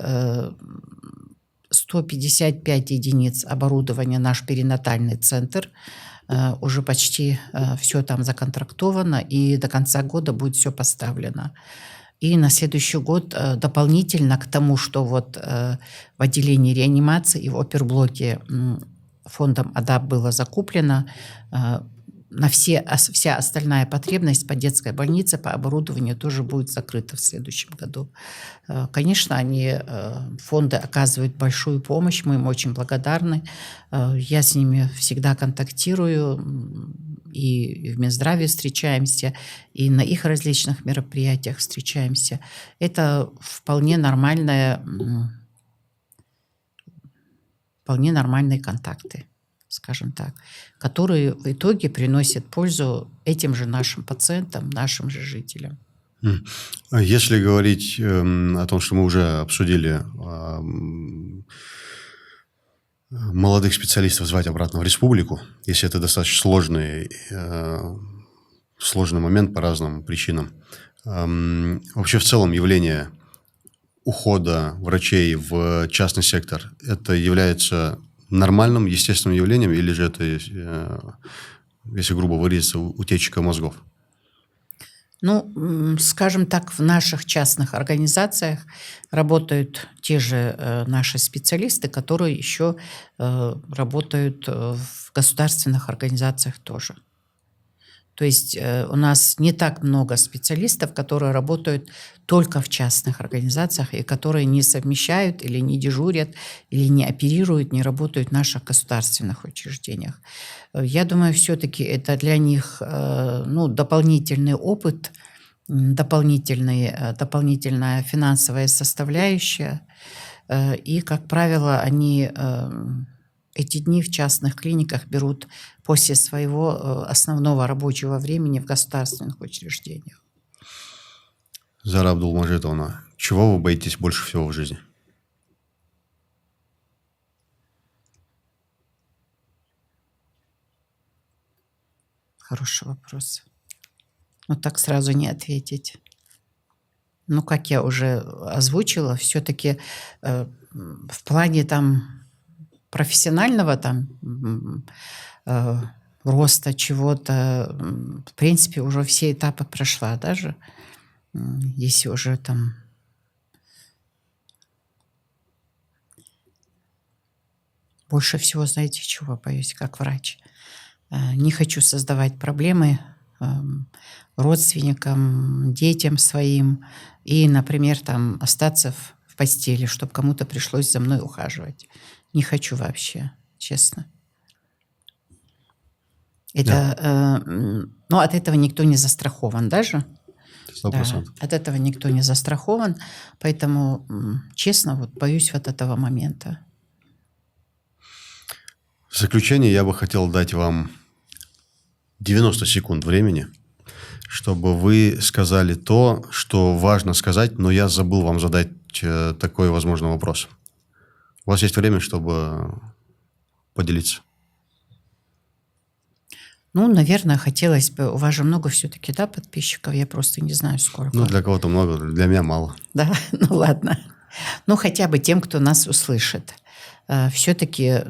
155 единиц оборудования наш перинатальный центр. Уже почти все там законтрактовано, и до конца года будет все поставлено. И на следующий год дополнительно к тому, что вот в отделении реанимации и в оперблоке фондом АДАП было закуплено, на вся остальная потребность по детской больнице, по оборудованию тоже будет закрыта в следующем году. Конечно, фонды оказывают большую помощь, мы им очень благодарны. Я с ними всегда контактирую, и в Минздраве встречаемся, и на их различных мероприятиях встречаемся. Это вполне нормальные контакты, скажем так, которые в итоге приносят пользу этим же нашим пациентам, нашим же жителям. Если говорить о том, что мы уже обсудили, молодых специалистов звать обратно в республику, если это достаточно сложный момент по разным причинам. Вообще в целом явление ухода врачей в частный сектор, это является нормальным, естественным явлением, или же это, если грубо выразиться, утечка мозгов? Ну, скажем так, в наших частных организациях работают те же наши специалисты, которые еще работают в государственных организациях тоже. То есть у нас не так много специалистов, которые работают только в частных организациях и которые не совмещают или не дежурят, или не оперируют, не работают в наших государственных учреждениях. Я думаю, все-таки это для них дополнительный опыт, дополнительная финансовая составляющая. И, как правило, они эти дни в частных клиниках берут после своего основного рабочего времени в государственных учреждениях. Зара Абдулмажитовна, чего вы боитесь больше всего в жизни? Хороший вопрос. Но так сразу не ответить. Ну, как я уже озвучила, все-таки в плане там профессионального роста чего-то, в принципе, уже все этапы прошла даже. Если уже там больше всего, знаете, чего боюсь, как врач? Не хочу создавать проблемы родственникам, детям своим и, например, там остаться в постели, чтобы кому-то пришлось за мной ухаживать. Не хочу вообще, честно. Это, но от этого никто не застрахован даже. 100%. Да, от этого никто не застрахован, поэтому, честно, вот боюсь вот этого момента. В заключение я бы хотел дать вам 90 секунд времени, чтобы вы сказали то, что важно сказать, но я забыл вам задать такой возможный вопрос. У вас есть время, чтобы поделиться? Ну, наверное, хотелось бы... У вас же много все-таки, да, подписчиков? Я просто не знаю, сколько. Ну, для кого-то много, для меня мало. Да? Ну, ладно. Ну, хотя бы тем, кто нас услышит. Все-таки,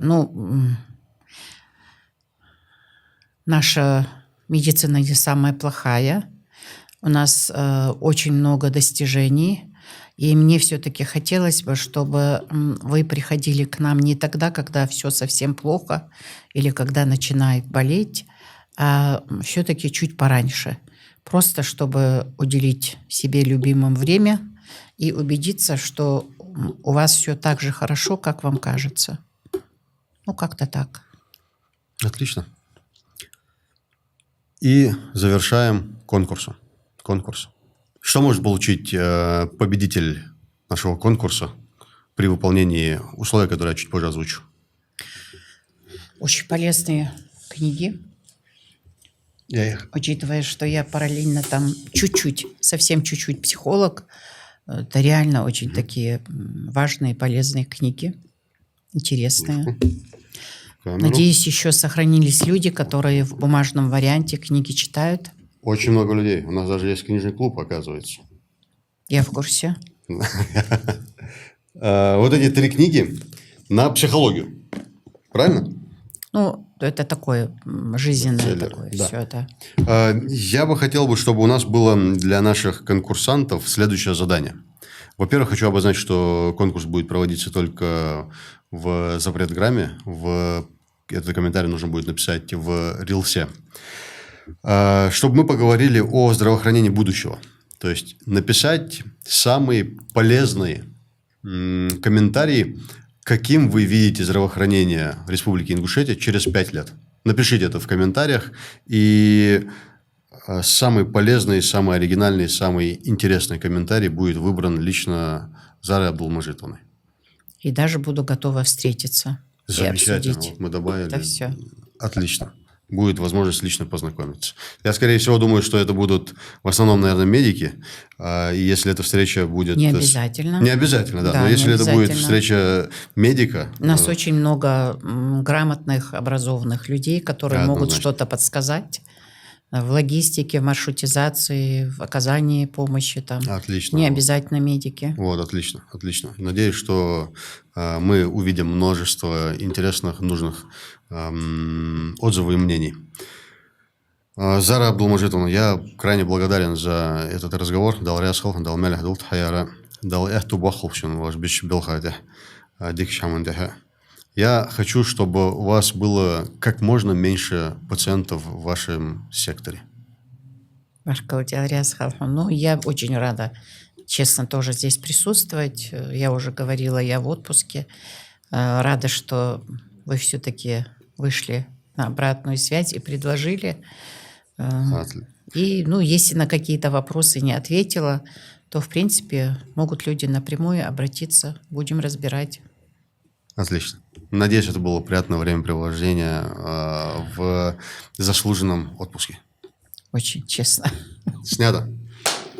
наша медицина не самая плохая. У нас очень много достижений. И мне все-таки хотелось бы, чтобы вы приходили к нам не тогда, когда все совсем плохо или когда начинает болеть, а все-таки чуть пораньше. Просто чтобы уделить себе любимым время и убедиться, что у вас все так же хорошо, как вам кажется. Ну, как-то так. Отлично. И завершаем конкурс. Что может получить победитель нашего конкурса при выполнении условий, которые я чуть позже озвучу. Очень полезные книги, Я их... учитывая, что я параллельно там чуть-чуть, совсем чуть-чуть психолог. Это реально очень такие важные, полезные книги, интересные. Камеру. Надеюсь, еще сохранились люди, которые в бумажном варианте книги читают. Очень много людей. У нас даже есть книжный клуб, оказывается. Я в курсе. Вот эти 3 книги на психологию. Правильно? Ну, это такое жизненное Целлер, такое да. все это. Я бы хотел, чтобы у нас было для наших конкурсантов следующее задание. Во-первых, хочу обозначить, что конкурс будет проводиться только в запретграмме. Этот комментарий нужно будет написать в рилсе. Чтобы мы поговорили о здравоохранении будущего. То есть написать самые полезные комментарии, каким вы видите здравоохранение в Республике Ингушетия через 5 лет. Напишите это в комментариях. И самый полезный, самый оригинальный, самый интересный комментарий будет выбран лично Зарой Абдулмажитовной. И даже буду готова встретиться и Замечательно. обсудить Вот мы добавили. это все. Отлично. Будет возможность лично познакомиться. Я, скорее всего, думаю, что это будут в основном, наверное, медики. И если эта встреча будет... Не обязательно. Не обязательно, да. Да, Но если не это будет обязательно. встреча медика... У нас очень много грамотных, образованных людей, которые Да, могут однозначно. что-то подсказать в логистике, в маршрутизации, в оказании помощи. Там. Отлично. Не обязательно медики. Вот, отлично, отлично. Надеюсь, что мы увидим множество интересных, нужных отзывов и мнений. Зара Абдулмажитовна, я крайне благодарен за этот разговор. Дал рясхал, дал мелях, дал тхаяра, дал эхту бахлшин, ваш бич белхайте, дик шамандеха. Я хочу, чтобы у вас было как можно меньше пациентов в вашем секторе. Ну, я очень рада, честно, тоже здесь присутствовать. Я уже говорила, я в отпуске. Рада, что вы все-таки вышли на обратную связь и предложили. И, если на какие-то вопросы не ответила, то, в принципе, могут люди напрямую обратиться, будем разбирать. Отлично. Надеюсь, это было приятное времяпрепровождение в заслуженном отпуске. Очень честно. Снято.